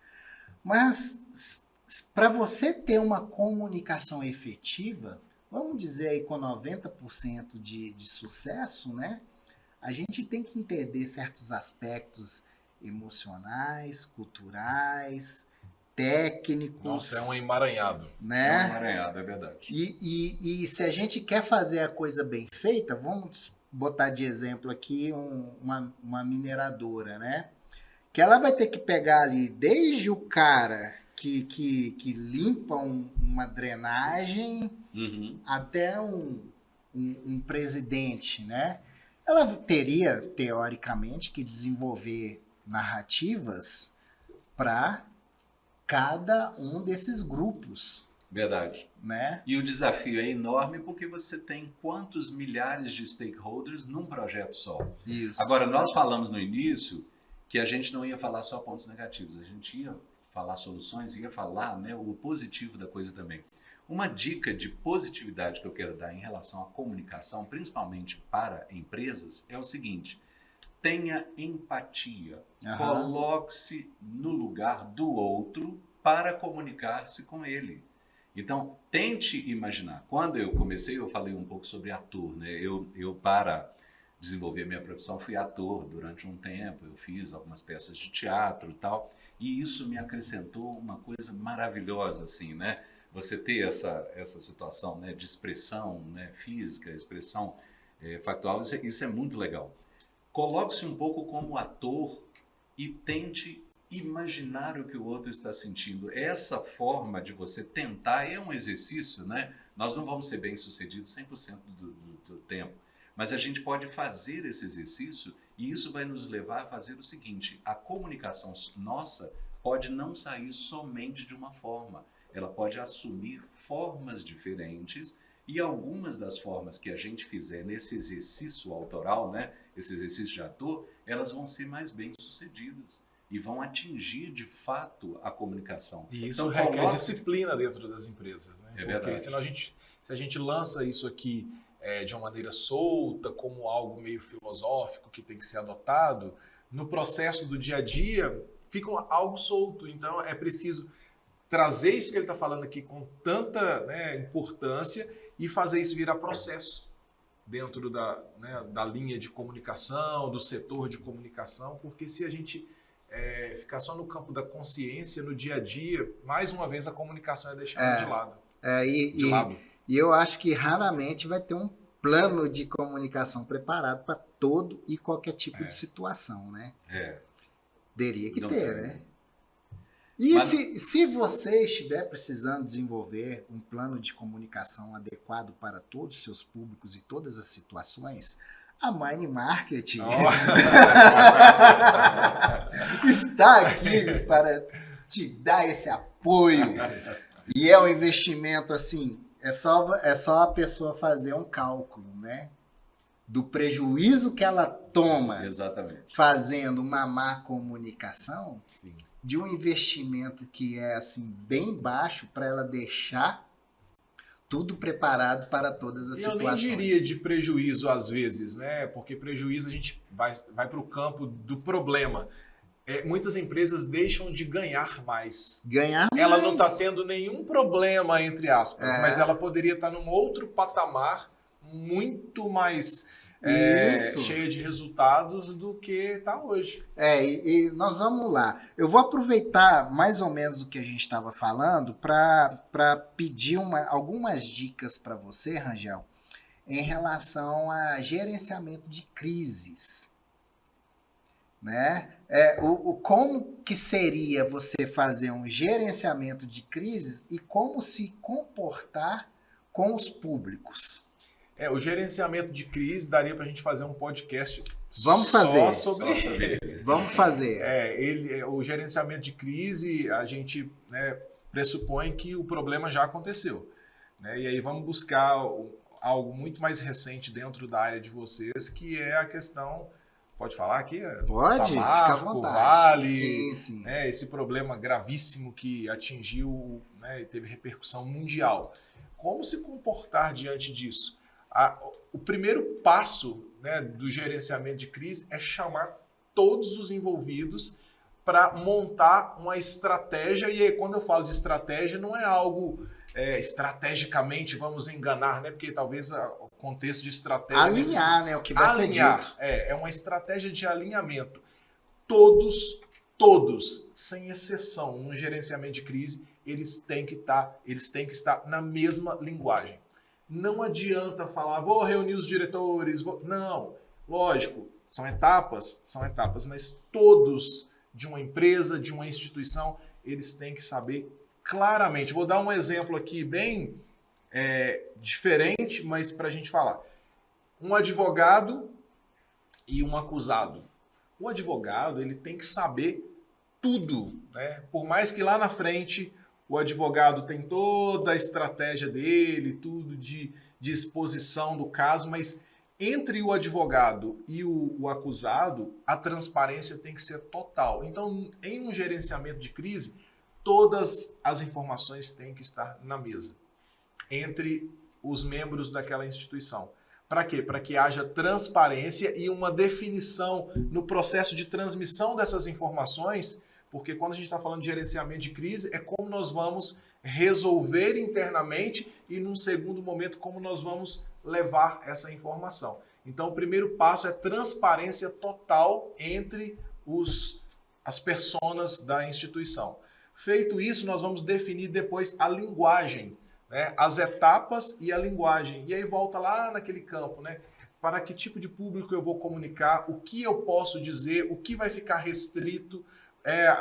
Mas para você ter uma comunicação efetiva, vamos dizer aí com 90% de sucesso, né? A gente tem que entender certos aspectos emocionais, culturais, técnicos. Nossa, é um emaranhado. Né? É um emaranhado, é verdade. E se a gente quer fazer a coisa bem feita, vamos botar de exemplo aqui uma mineradora, né? Que ela vai ter que pegar ali desde o cara que limpa uma drenagem até um presidente, né? Ela teria, teoricamente, que desenvolver narrativas para cada um desses grupos. Verdade. Né? E o desafio é enorme porque você tem quantos milhares de stakeholders num projeto só. Isso. Agora, nós falamos no início que a gente não ia falar só pontos negativos, a gente ia falar soluções, ia falar, né, o positivo da coisa também. Uma dica de positividade que eu quero dar em relação à comunicação, principalmente para empresas, é o seguinte: tenha empatia. Coloque-se no lugar do outro para comunicar-se com ele. Então, tente imaginar. Quando eu comecei, eu falei um pouco sobre ator, né? Eu para desenvolver minha profissão, fui ator durante um tempo, eu fiz algumas peças de teatro e tal, e isso me acrescentou uma coisa maravilhosa, assim, né? Você ter essa situação, né, de expressão, né, física, expressão factual, isso é muito legal. Coloque-se um pouco como ator e tente imaginar o que o outro está sentindo. Essa forma de você tentar é um exercício, né? Nós não vamos ser bem-sucedidos 100% do tempo, mas a gente pode fazer esse exercício e isso vai nos levar a fazer o seguinte: a comunicação nossa pode não sair somente de uma forma, ela pode assumir formas diferentes e algumas das formas que a gente fizer nesse exercício autoral, né, esse exercício de ator, elas vão ser mais bem-sucedidas e vão atingir, de fato, a comunicação. E isso então, requer disciplina dentro das empresas, né? É Porque verdade. senão se a gente lança isso aqui de uma maneira solta, como algo meio filosófico que tem que ser adotado, no processo do dia a dia fica algo solto. Então é preciso trazer isso que ele está falando aqui com tanta, né, importância e fazer isso virar processo dentro da linha de comunicação, do setor de comunicação, porque se a gente ficar só no campo da consciência, no dia a dia, mais uma vez a comunicação é deixada de lado. E eu acho que raramente vai ter um plano de comunicação preparado para todo e qualquer tipo de situação, né? Teria que ter, né? E se você estiver precisando desenvolver um plano de comunicação adequado para todos os seus públicos e todas as situações, a Mind Marketing está aqui para te dar esse apoio. E é um investimento assim, é só a pessoa fazer um cálculo, né? Do prejuízo que ela toma fazendo uma má comunicação. Sim. De um investimento que é assim bem baixo para ela deixar tudo preparado para todas as situações. Eu nem diria de prejuízo às vezes, né? Porque prejuízo a gente vai para o campo do problema. Muitas empresas deixam de ganhar mais. Ela não está tendo nenhum problema, entre aspas, mas ela poderia estar num outro patamar muito mais cheia de resultados do que está hoje. E nós vamos lá. Eu vou aproveitar mais ou menos o que a gente estava falando para pedir algumas dicas para você, Rangel, em relação a gerenciamento de crises. né? Como que seria você fazer um gerenciamento de crises e como se comportar com os públicos? O gerenciamento de crise daria para a gente fazer um podcast Vamos fazer. só sobre ele. Vamos fazer. O gerenciamento de crise, a gente, né, pressupõe que o problema já aconteceu, né? E aí vamos buscar algo muito mais recente dentro da área de vocês, que é a questão, pode falar aqui? Pode, fica à Samarco, vontade. Vale, Sim. né, esse problema gravíssimo que atingiu, né, e teve repercussão mundial. Como se comportar diante disso? O primeiro passo, né, do gerenciamento de crise é chamar todos os envolvidos para montar uma estratégia. E aí, quando eu falo de estratégia, não é algo estrategicamente vamos enganar, né? Porque talvez o contexto de estratégia... Alinhar, né? O que vai ser dito. É uma estratégia de alinhamento. Todos, sem exceção, no gerenciamento de crise, eles têm que estar na mesma linguagem. Não adianta falar, vou reunir os diretores, não. Lógico, são etapas, mas todos de uma empresa, de uma instituição, eles têm que saber claramente. Vou dar um exemplo aqui bem diferente, mas para a gente falar. Um advogado e um acusado. O advogado, ele tem que saber tudo, né? Por mais que lá na frente o advogado tem toda a estratégia dele, tudo de exposição do caso, mas entre o advogado e o acusado, a transparência tem que ser total. Então, em um gerenciamento de crise, todas as informações têm que estar na mesa, entre os membros daquela instituição. Para quê? Para que haja transparência e uma definição no processo de transmissão dessas informações, porque quando a gente está falando de gerenciamento de crise, é como nós vamos resolver internamente e, num segundo momento, como nós vamos levar essa informação. Então, o primeiro passo é transparência total entre as personas da instituição. Feito isso, nós vamos definir depois a linguagem, né? As etapas e a linguagem. E aí volta lá naquele campo, né? Para que tipo de público eu vou comunicar, o que eu posso dizer, o que vai ficar restrito.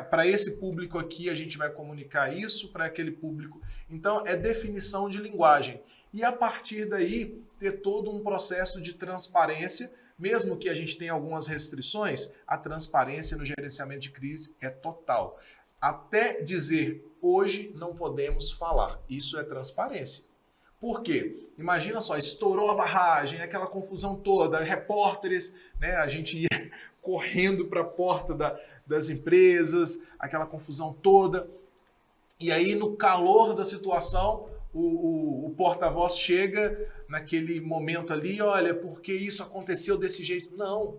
Para esse público aqui a gente vai comunicar isso, para aquele público. Então, é definição de linguagem. E a partir daí, ter todo um processo de transparência, mesmo que a gente tenha algumas restrições, a transparência no gerenciamento de crise é total. Até dizer, hoje não podemos falar. Isso é transparência. Por quê? Imagina só, estourou a barragem, aquela confusão toda, repórteres, né, a gente ia correndo para a porta das empresas, aquela confusão toda. E aí, no calor da situação, o porta-voz chega naquele momento ali, olha, porque isso aconteceu desse jeito? Não.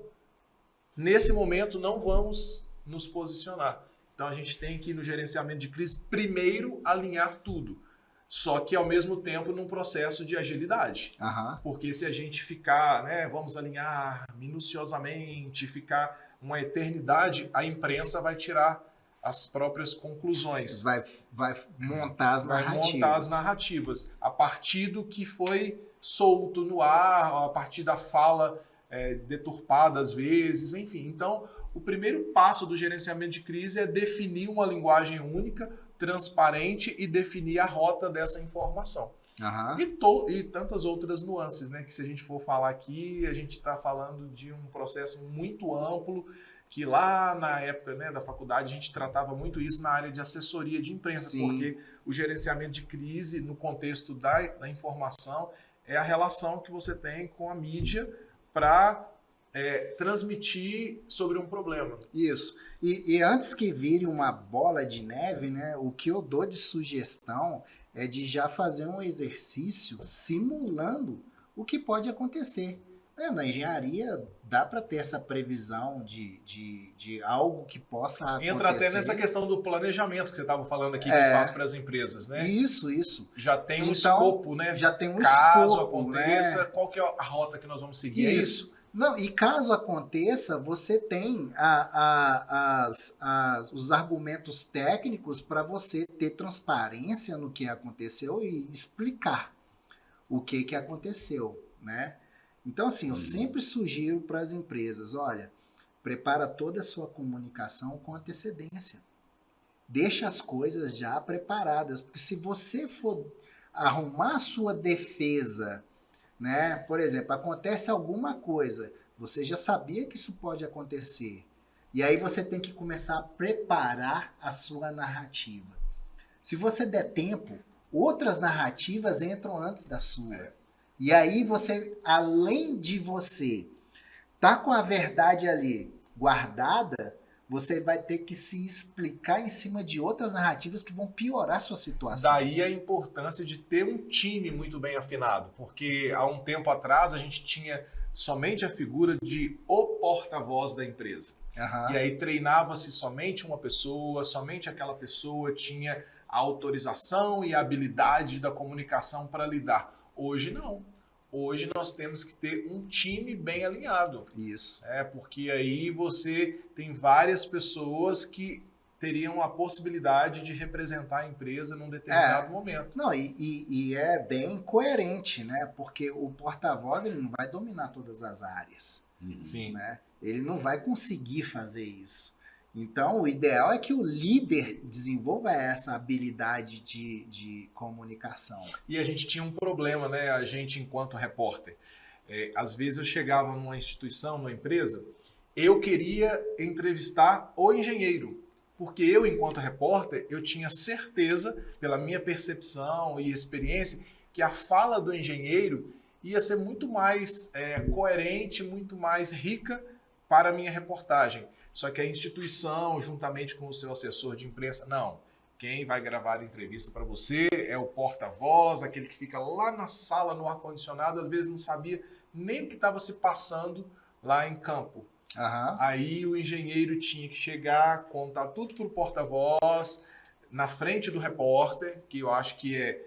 Nesse momento, não vamos nos posicionar. Então, a gente tem que, no gerenciamento de crise, primeiro alinhar tudo. Só que, ao mesmo tempo, num processo de agilidade. Uhum. Porque se a gente ficar, né, vamos alinhar minuciosamente, ficar uma eternidade, a imprensa vai tirar as próprias conclusões. Vai montar as narrativas. Vai montar as narrativas. A partir do que foi solto no ar, a partir da fala deturpada às vezes, enfim. Então, o primeiro passo do gerenciamento de crise é definir uma linguagem única, transparente e definir a rota dessa informação. Uhum. E tantas outras nuances, né? Que se a gente for falar aqui, a gente está falando de um processo muito amplo, que lá na época, né, da faculdade a gente tratava muito isso na área de assessoria de imprensa. Sim. Porque o gerenciamento de crise, no contexto da informação, é a relação que você tem com a mídia para transmitir sobre um problema. Isso. E antes que vire uma bola de neve, né, o que eu dou de sugestão é de já fazer um exercício simulando o que pode acontecer. Na engenharia dá para ter essa previsão de algo que possa acontecer. Entra até nessa questão do planejamento que você estava falando aqui, que faz para as empresas, né? Isso. Já tem um escopo, né? Já tem um Caso escopo, aconteça, né? Qual que é a rota que nós vamos seguir? Isso. Não, e caso aconteça, você tem os argumentos técnicos para você ter transparência no que aconteceu e explicar o que aconteceu, né? Então, assim, eu sempre sugiro para as empresas, olha, prepara toda a sua comunicação com antecedência. Deixa as coisas já preparadas, porque se você for arrumar a sua defesa, né? Por exemplo, acontece alguma coisa, você já sabia que isso pode acontecer, e aí você tem que começar a preparar a sua narrativa. Se você der tempo, outras narrativas entram antes da sua. E aí você, além de você tá com a verdade ali guardada, você vai ter que se explicar em cima de outras narrativas que vão piorar a sua situação. Daí a importância de ter um time muito bem afinado, porque há um tempo atrás a gente tinha somente a figura de o porta-voz da empresa. Uhum. E aí treinava-se somente uma pessoa, somente aquela pessoa tinha a autorização e a habilidade da comunicação para lidar. Hoje não. Hoje nós temos que ter um time bem alinhado. Isso. Porque aí você tem várias pessoas que teriam a possibilidade de representar a empresa num determinado momento. Não, e é bem coerente, né? Porque o porta-voz ele não vai dominar todas as áreas. Sim. Né? Ele não vai conseguir fazer isso. Então, o ideal é que o líder desenvolva essa habilidade de comunicação. E a gente tinha um problema, né? A gente, enquanto repórter. Às vezes eu chegava numa instituição, numa empresa, eu queria entrevistar o engenheiro. Porque eu, enquanto repórter, eu tinha certeza, pela minha percepção e experiência, que a fala do engenheiro ia ser muito mais coerente, muito mais rica para a minha reportagem. Só que a instituição, juntamente com o seu assessor de imprensa, não. Quem vai gravar a entrevista para você é o porta-voz, aquele que fica lá na sala, no ar-condicionado, às vezes não sabia nem o que estava se passando lá em campo. Uhum. Aí o engenheiro tinha que chegar, contar tudo para o porta-voz, na frente do repórter, que eu acho que é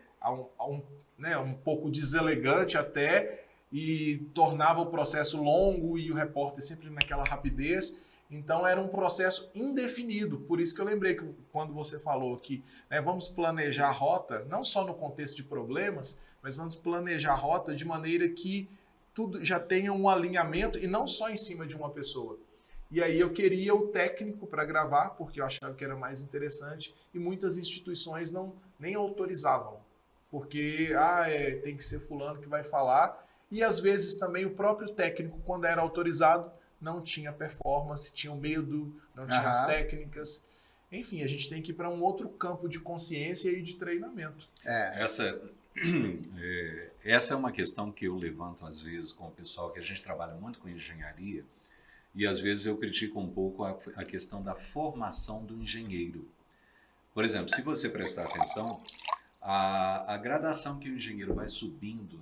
um pouco deselegante até, e tornava o processo longo e o repórter sempre naquela rapidez. Então era um processo indefinido. Por isso que eu lembrei que quando você falou que vamos planejar a rota, não só no contexto de problemas, mas vamos planejar a rota de maneira que tudo já tenha um alinhamento e não só em cima de uma pessoa. E aí eu queria o técnico para gravar, porque eu achava que era mais interessante, e muitas instituições nem autorizavam, porque tem que ser fulano que vai falar, e às vezes também o próprio técnico, quando era autorizado, não tinha performance, tinha medo, não tinha as técnicas. Enfim, a gente tem que ir para um outro campo de consciência e de treinamento. Essa é uma questão que eu levanto às vezes com o pessoal, que a gente trabalha muito com engenharia, e às vezes eu critico um pouco a questão da formação do engenheiro. Por exemplo, se você prestar atenção, a gradação que o engenheiro vai subindo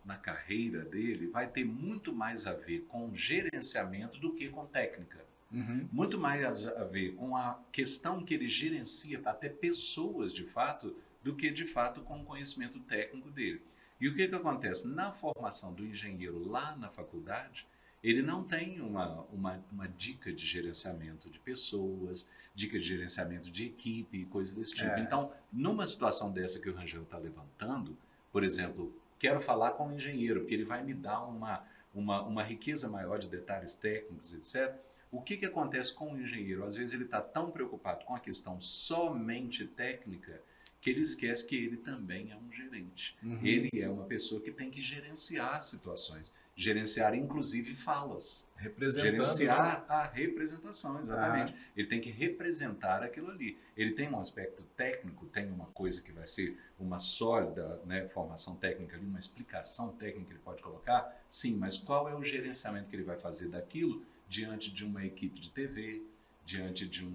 na carreira dele vai ter muito mais a ver com gerenciamento do que com técnica. Uhum. Muito mais a ver com a questão que ele gerencia até pessoas, de fato, do que, de fato, com o conhecimento técnico dele. E o que acontece? Na formação do engenheiro lá na faculdade, ele não tem uma dica de gerenciamento de pessoas, dica de gerenciamento de equipe e coisas desse tipo. Então, numa situação dessa que o Rangel está levantando, por exemplo, quero falar com o engenheiro, porque ele vai me dar uma riqueza maior de detalhes técnicos, etc. O que acontece com o engenheiro? Às vezes ele está tão preocupado com a questão somente técnica que ele esquece que ele também é um gerente. Uhum. Ele é uma pessoa que tem que gerenciar situações, gerenciar inclusive falas. Gerenciar a representação, exatamente. Ele tem que representar aquilo ali. Ele tem um aspecto técnico, tem uma coisa que vai ser uma sólida formação técnica ali, uma explicação técnica que ele pode colocar, sim, mas qual é o gerenciamento que ele vai fazer daquilo diante de uma equipe de TV, diante de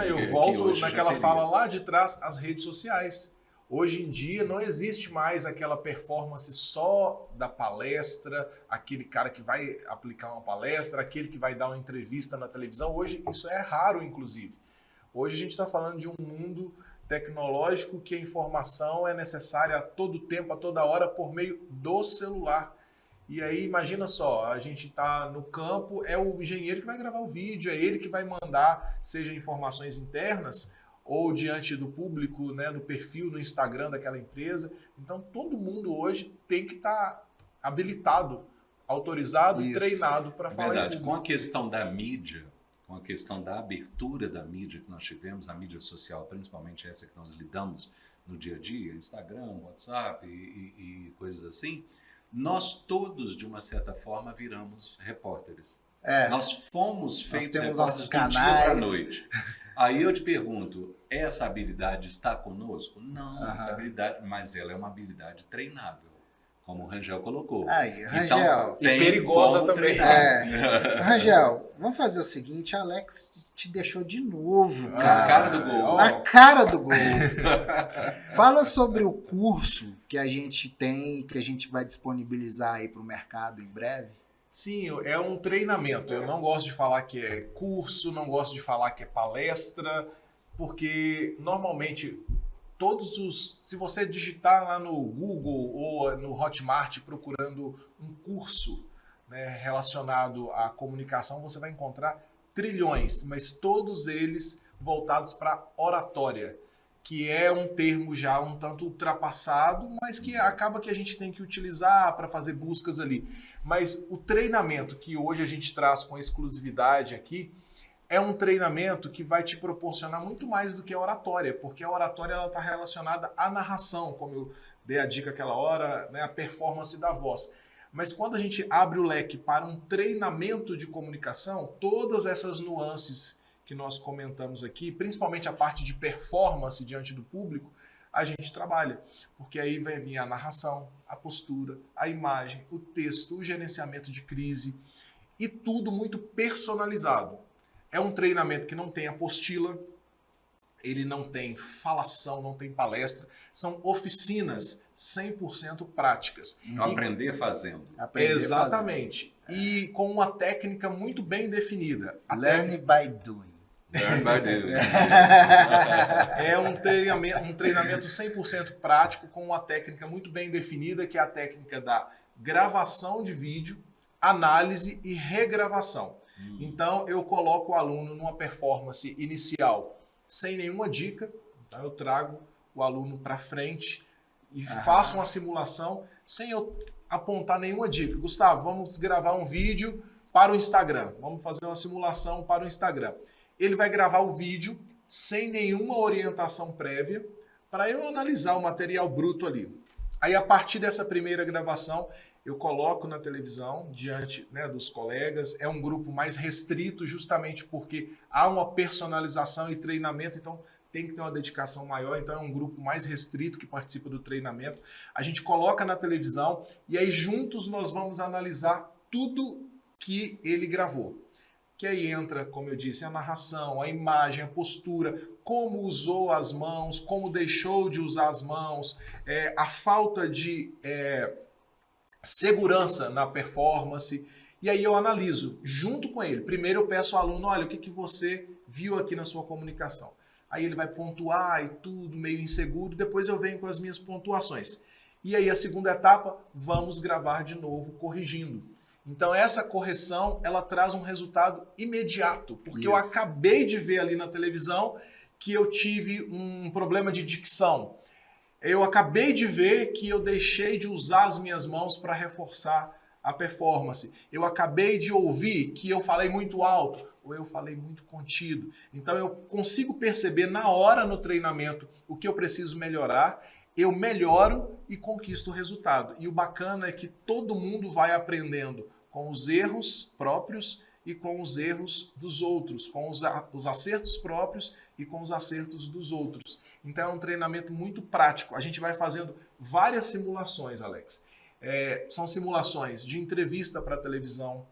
eu volto naquela fala lá de trás, as redes sociais. Hoje em dia não existe mais aquela performance só da palestra, aquele cara que vai aplicar uma palestra, aquele que vai dar uma entrevista na televisão. Hoje isso é raro, inclusive. Hoje a gente está falando de um mundo tecnológico que a informação é necessária a todo tempo, a toda hora, por meio do celular. E aí, imagina só, a gente está no campo, é o engenheiro que vai gravar o vídeo, é ele que vai mandar, seja informações internas ou diante do público, no perfil, no Instagram daquela empresa. Então, todo mundo hoje tem que estar habilitado autorizado e Isso. treinado para falar em Verdade. público. Com a questão da mídia, com a questão da abertura da mídia que nós tivemos, a mídia social, principalmente essa que nós lidamos no dia a dia, Instagram, WhatsApp e coisas assim, nós todos, de uma certa forma, viramos repórteres. Nós fomos feitos temos repórteres nossos do dia para a canais. noite. Aí eu te pergunto, essa habilidade está conosco? Não, essa habilidade, mas ela é uma habilidade treinável, como o Rangel colocou. Aí, Rangel. Então, E tem perigosa como também. treinar. Rangel, vamos fazer o seguinte, Alex te deixou de novo, Na cara. cara do gol. Na cara do gol. Fala sobre o curso que a gente tem, que a gente vai disponibilizar aí para o mercado em breve. Sim, é um treinamento. Eu não gosto de falar que é curso, não gosto de falar que é palestra, porque normalmente se você digitar lá no Google ou no Hotmart procurando um curso, né, relacionado à comunicação, você vai encontrar trilhões, mas todos eles voltados para oratória, que é um termo já um tanto ultrapassado, mas que acaba que a gente tem que utilizar para fazer buscas ali. Mas o treinamento que hoje a gente traz com exclusividade aqui é um treinamento que vai te proporcionar muito mais do que a oratória, porque a oratória está relacionada à narração, como eu dei a dica aquela hora, né, a performance da voz. Mas quando a gente abre o leque para um treinamento de comunicação, todas essas nuances que nós comentamos aqui, principalmente a parte de performance diante do público, a gente trabalha. Porque aí vai vir a narração, a postura, a imagem, o texto, o gerenciamento de crise e tudo muito personalizado. É um treinamento que não tem apostila, ele não tem falação, não tem palestra, são oficinas 100% práticas. Aprender fazendo. Exatamente. E com uma técnica muito bem definida. Learn by doing. Learn by doing. É um treinamento 100% prático com uma técnica muito bem definida, que é a técnica da gravação de vídeo, análise e regravação. Então, eu coloco o aluno numa performance inicial sem nenhuma dica. Então, eu trago o aluno para frente e faço uma simulação sem eu apontar nenhuma dica. Gustavo, vamos gravar um vídeo para o Instagram. Vamos fazer uma simulação para o Instagram. Ele vai gravar o vídeo sem nenhuma orientação prévia para eu analisar o material bruto ali. Aí, a partir dessa primeira gravação, eu coloco na televisão, diante, né, dos colegas. É um grupo mais restrito, justamente porque há uma personalização e treinamento, então tem que ter uma dedicação maior, então é um grupo mais restrito que participa do treinamento. A gente coloca na televisão e aí juntos nós vamos analisar tudo que ele gravou. Que aí entra, como eu disse, a narração, a imagem, a postura, como usou as mãos, como deixou de usar as mãos, a falta de segurança na performance. E aí eu analiso junto com ele. Primeiro eu peço ao aluno, olha, o que você viu aqui na sua comunicação? Aí ele vai pontuar e tudo, meio inseguro, depois eu venho com as minhas pontuações. E aí a segunda etapa, vamos gravar de novo, corrigindo. Então essa correção, ela traz um resultado imediato, porque eu acabei de ver ali na televisão que eu tive um problema de dicção. Eu acabei de ver que eu deixei de usar as minhas mãos para reforçar a performance. Eu acabei de ouvir que eu falei muito alto ou eu falei muito contido. Então eu consigo perceber na hora no treinamento o que eu preciso melhorar, eu melhoro e conquisto o resultado. E o bacana é que todo mundo vai aprendendo com os erros próprios e com os erros dos outros, com os acertos próprios e com os acertos dos outros. Então é um treinamento muito prático. A gente vai fazendo várias simulações, Alex. São simulações de entrevista para televisão,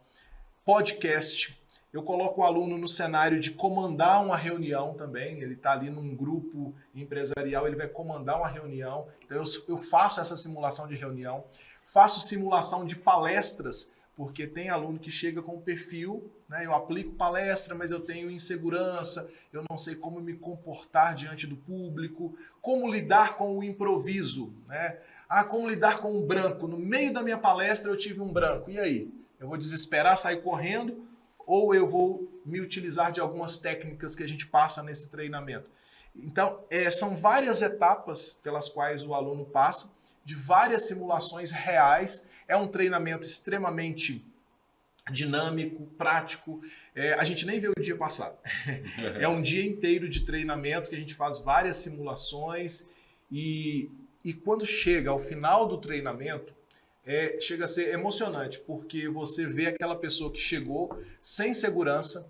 podcast. Eu coloco o aluno no cenário de comandar uma reunião também. Ele está ali num grupo empresarial, ele vai comandar uma reunião. Então eu faço essa simulação de reunião. Faço simulação de palestras, porque tem aluno que chega com o perfil, né? Eu aplico palestra, mas eu tenho insegurança, eu não sei como me comportar diante do público, como lidar com o improviso, né? Como lidar com um branco. No meio da minha palestra eu tive um branco. E aí? Eu vou desesperar, sair correndo, ou eu vou me utilizar de algumas técnicas que a gente passa nesse treinamento? Então, são várias etapas pelas quais o aluno passa, de várias simulações reais. É um treinamento extremamente dinâmico, prático. A gente nem vê o dia passar. É um dia inteiro de treinamento que a gente faz várias simulações e quando chega ao final do treinamento, chega a ser emocionante, porque você vê aquela pessoa que chegou sem segurança,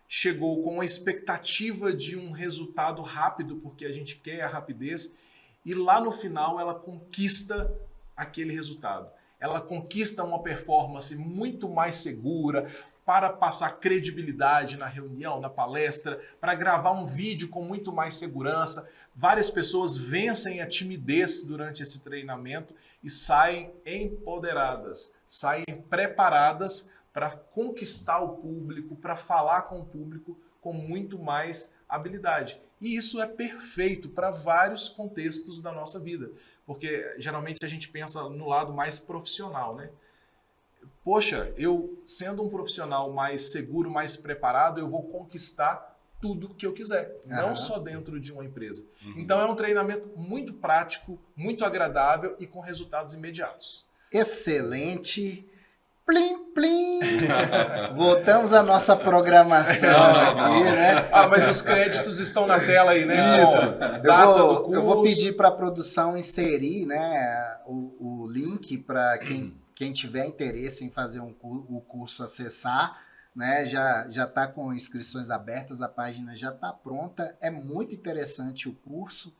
chegou com a expectativa de um resultado rápido, porque a gente quer a rapidez, e lá no final ela conquista aquele resultado. Ela conquista uma performance muito mais segura para passar credibilidade na reunião, na palestra, para gravar um vídeo com muito mais segurança. Várias pessoas vencem a timidez durante esse treinamento e saem empoderadas, saem preparadas para conquistar o público, para falar com o público com muito mais habilidade. E isso é perfeito para vários contextos da nossa vida, porque geralmente a gente pensa no lado mais profissional, né? Poxa, eu sendo um profissional mais seguro, mais preparado, eu vou conquistar tudo que eu quiser, não só dentro de uma empresa. Então é um treinamento muito prático, muito agradável e com resultados imediatos. Excelente. Plim, plim. Voltamos à nossa programação aqui, né? Mas os créditos estão na tela aí, né? Isso. Eu vou pedir para a produção inserir, né, o link para quem tiver interesse em fazer o curso acessar, né? Já está com inscrições abertas, a página já está pronta. É muito interessante o curso.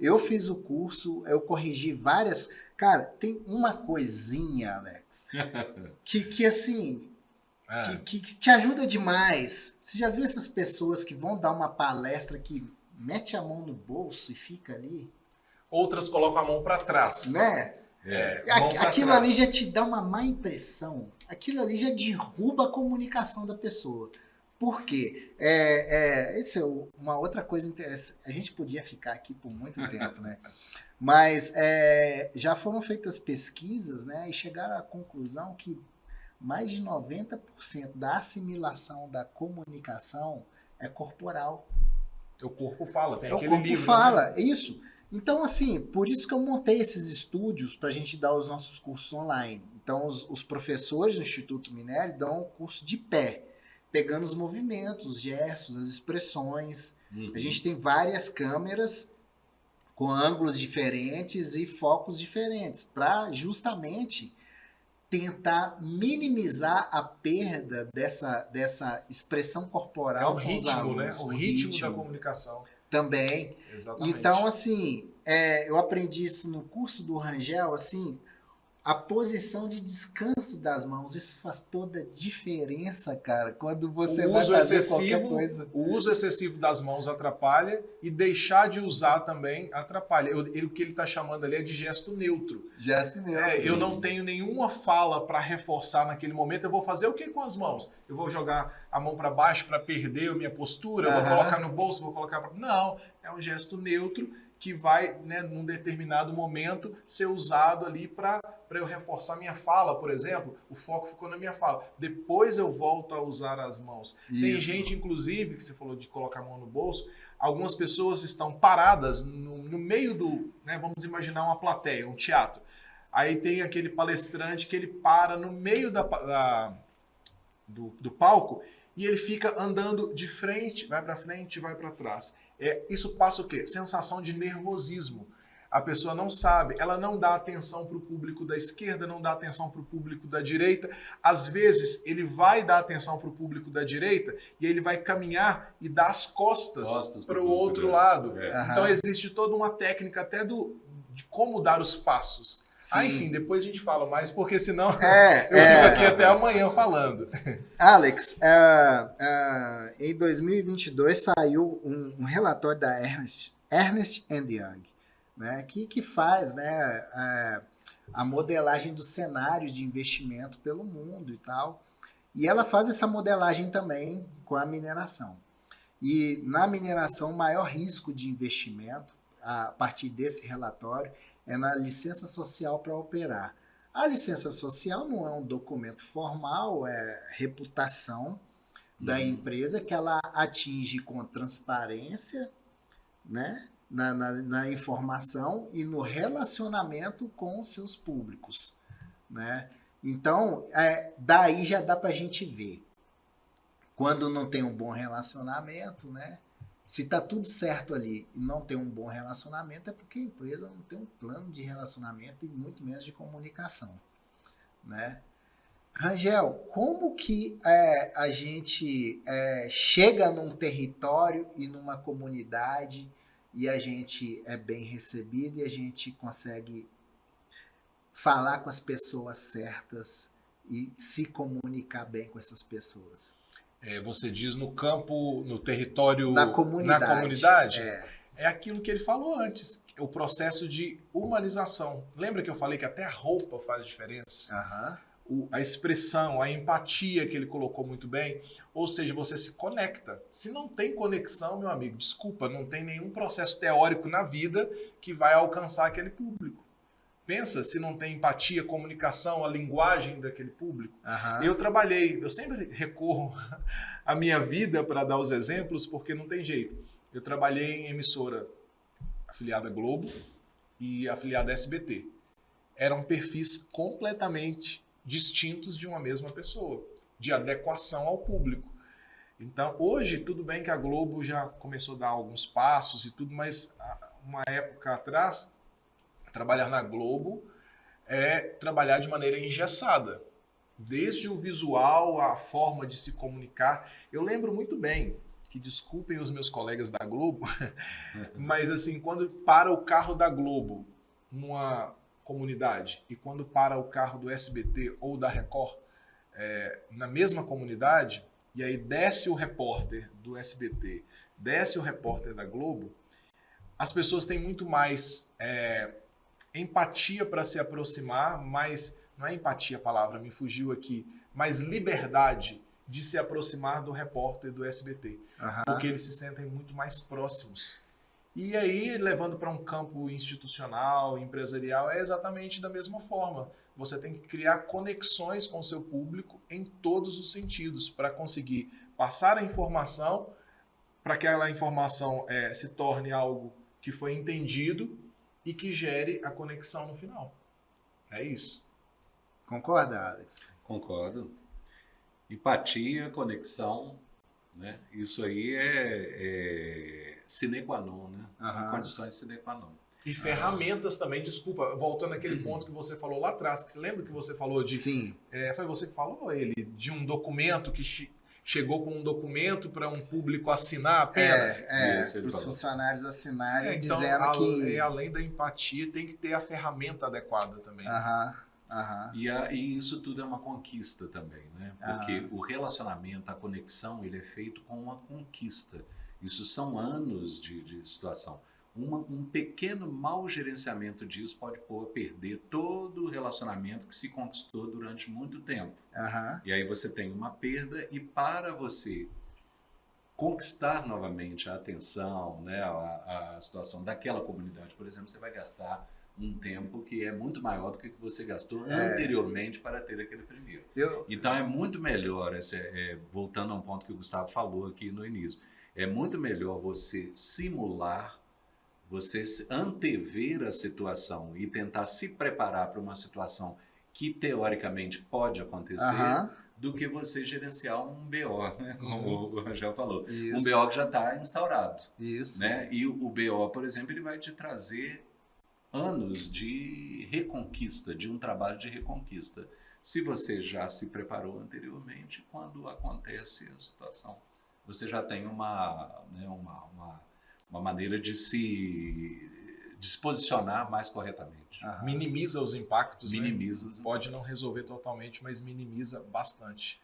Eu fiz o curso, eu corrigi várias... Cara, tem uma coisinha, Alex, que assim, que te ajuda demais. Você já viu essas pessoas que vão dar uma palestra que mete a mão no bolso e fica ali? Outras colocam a mão para trás. Né? Aquilo ali já te dá uma má impressão. Aquilo ali já derruba a comunicação da pessoa. Por quê? Isso é uma outra coisa interessante. A gente podia ficar aqui por muito tempo, né? Mas já foram feitas pesquisas, né, e chegaram à conclusão que mais de 90% da assimilação da comunicação é corporal. O corpo fala, tem aquele livro. O corpo fala, né? Isso. Então, assim, por isso que eu montei esses estúdios para a gente dar os nossos cursos online. Então, os professores do Instituto Minério dão um curso de pé, pegando os movimentos, os gestos, as expressões. A gente tem várias câmeras com ângulos diferentes e focos diferentes, para justamente tentar minimizar a perda dessa expressão corporal. É o ritmo, alunos, né? O ritmo da comunicação. Também. Exatamente. Então, assim, eu aprendi isso no curso do Rangel, assim, a posição de descanso das mãos, isso faz toda a diferença, cara, quando você vai fazer qualquer coisa. O uso excessivo das mãos atrapalha e deixar de usar também atrapalha. O que ele está chamando ali é de gesto neutro. Gesto neutro. Eu não tenho nenhuma fala para reforçar naquele momento, eu vou fazer o que com as mãos? Eu vou jogar a mão para baixo para perder a minha postura, eu vou colocar no bolso, vou colocar... Não, é um gesto neutro que vai, né, num determinado momento, ser usado ali para eu reforçar minha fala, por exemplo. O foco ficou na minha fala. Depois eu volto a usar as mãos. Isso. Tem gente, inclusive, que você falou de colocar a mão no bolso, algumas pessoas estão paradas no meio do... Né, vamos imaginar uma plateia, um teatro. Aí tem aquele palestrante que ele para no meio do palco e ele fica andando de frente, vai para trás. Isso passa o quê? Sensação de nervosismo. A pessoa não sabe, ela não dá atenção para o público da esquerda, não dá atenção para o público da direita. Às vezes, ele vai dar atenção para o público da direita e ele vai caminhar e dar as costas para o outro lado. Então, existe toda uma técnica até de como dar os passos. Enfim, depois a gente fala mais, porque senão eu fico aqui até amanhã falando. Alex, em 2022 saiu um relatório da Ernst Young, né, que faz, né, a modelagem dos cenários de investimento pelo mundo e tal. E ela faz essa modelagem também com a mineração. E na mineração, o maior risco de investimento, a partir desse relatório, é na licença social para operar. A licença social não é um documento formal, é reputação da empresa que ela atinge com transparência, né, na informação e no relacionamento com os seus públicos. né? Então, daí já dá para a gente ver. Quando não tem um bom relacionamento, né? Se está tudo certo ali e não tem um bom relacionamento, é porque a empresa não tem um plano de relacionamento e muito menos de comunicação, né? Rangel, como que a gente chega num território e numa comunidade e a gente é bem recebido e a gente consegue falar com as pessoas certas e se comunicar bem com essas pessoas? Você diz no campo, no território, na comunidade? É aquilo que ele falou antes, o processo de humanização. Lembra que eu falei que até a roupa faz diferença? Aham. A expressão, a empatia que ele colocou muito bem, ou seja, você se conecta. Se não tem conexão, meu amigo, desculpa, não tem nenhum processo teórico na vida que vai alcançar aquele público. Pensa se não tem empatia, comunicação, a linguagem daquele público. Uhum. Eu sempre recorro à minha vida para dar os exemplos, porque não tem jeito. Eu trabalhei em emissora afiliada Globo e afiliada SBT. Eram perfis completamente distintos de uma mesma pessoa, de adequação ao público. Então, hoje, tudo bem que a Globo já começou a dar alguns passos e tudo, mas uma época atrás, trabalhar na Globo é trabalhar de maneira engessada. Desde o visual, a forma de se comunicar. Eu lembro muito bem, que desculpem os meus colegas da Globo, mas assim, quando para o carro da Globo numa comunidade e quando para o carro do SBT ou da Record na mesma comunidade, e aí desce o repórter do SBT, desce o repórter da Globo, as pessoas têm muito mais empatia para se aproximar, mas não é empatia a palavra, me fugiu aqui, mais liberdade de se aproximar do repórter do SBT, porque eles se sentem muito mais próximos. E aí, levando para um campo institucional, empresarial, é exatamente da mesma forma. Você tem que criar conexões com o seu público em todos os sentidos para conseguir passar a informação, para que aquela informação se torne algo que foi entendido e que gere a conexão no final. É isso. Concorda, Alex? Concordo. Empatia, conexão, né? Isso aí é sine qua non, né? São condições sine qua non. E ferramentas também, desculpa, voltando àquele ponto que você falou lá atrás, que você lembra que você falou de... Sim. Foi você que falou, de um documento que chegou com um documento para um público assinar apenas? Para os funcionários assinarem, então, dizendo que... além da empatia, tem que ter a ferramenta adequada também. E isso tudo é uma conquista também, né? Porque o relacionamento, a conexão, ele é feito com uma conquista. Isso são anos de situação. Um pequeno mau gerenciamento disso pode pôr a perder todo o relacionamento que se conquistou durante muito tempo. E aí você tem uma perda e para você conquistar novamente a atenção, né, a situação daquela comunidade, por exemplo, você vai gastar um tempo que é muito maior do que você gastou anteriormente para ter aquele primeiro. Então é muito melhor, voltando a um ponto que o Gustavo falou aqui no início, é muito melhor você simular, você antever a situação e tentar se preparar para uma situação que teoricamente pode acontecer, do que você gerenciar um BO, né? Como o Rangel falou. Isso. Um BO que já está instaurado. Isso. Né? E o BO, por exemplo, ele vai te trazer anos de reconquista, de um trabalho de reconquista. Se você já se preparou anteriormente, quando acontece a situação, você já tem uma maneira de se posicionar mais corretamente. Minimiza os impactos. Minimiza. Pode não resolver totalmente, mas minimiza bastante.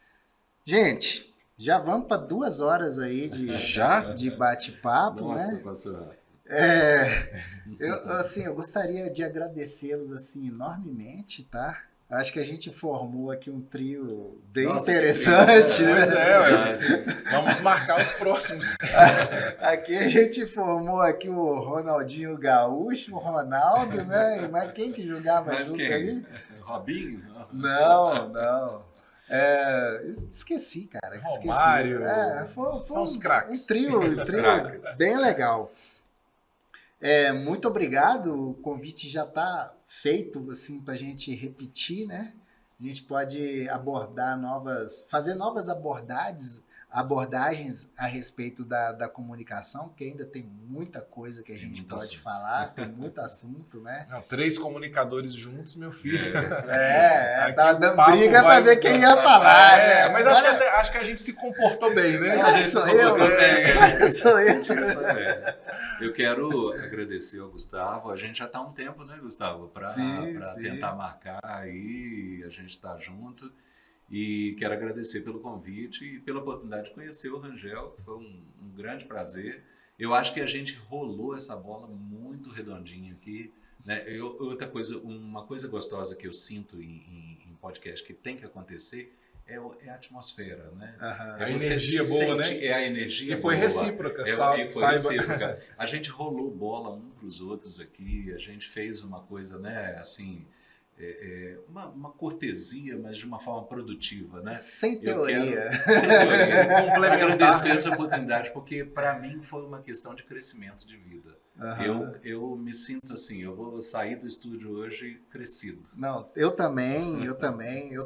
Gente, já vamos para 2 horas aí de bate-papo. Nossa, né? passou. Eu gostaria de agradecê-los assim, enormemente, tá? Acho que a gente formou aqui um trio bem interessante. Né? Pois é, vamos marcar os próximos. Aqui a gente formou aqui o Ronaldinho Gaúcho, o Ronaldo, né? Mas quem que jogava junto ali? Robinho? Não. Esqueci, cara. Romário. Foi são os craques. Um trio bem legal. Muito obrigado, o convite já está feito assim, para a gente repetir, né? A gente pode fazer novas abordagens a respeito da comunicação, porque ainda tem muita coisa que a gente pode falar, tem muito assunto, né? 3 comunicadores juntos, meu filho. Tá dando briga para ver quem ia falar. Mas acho que a gente se comportou bem, né? Sou eu. Eu quero agradecer ao Gustavo. A gente já está há um tempo, né, Gustavo? Para tentar marcar aí, a gente está junto. E quero agradecer pelo convite e pela oportunidade de conhecer o Rangel. Foi um grande prazer. Eu acho que a gente rolou essa bola muito redondinha aqui, né? Outra coisa, uma coisa gostosa que eu sinto em podcast que tem que acontecer é a atmosfera, né? A energia boa, né? É a energia boa. E foi recíproca, recíproca. A gente rolou bola um para os outros aqui, a gente fez uma coisa, né, assim... uma cortesia, mas de uma forma produtiva, né? Sem teoria. Agradecer essa oportunidade, porque para mim foi uma questão de crescimento de vida. Eu me sinto assim, eu vou sair do estúdio hoje crescido. Não, eu também.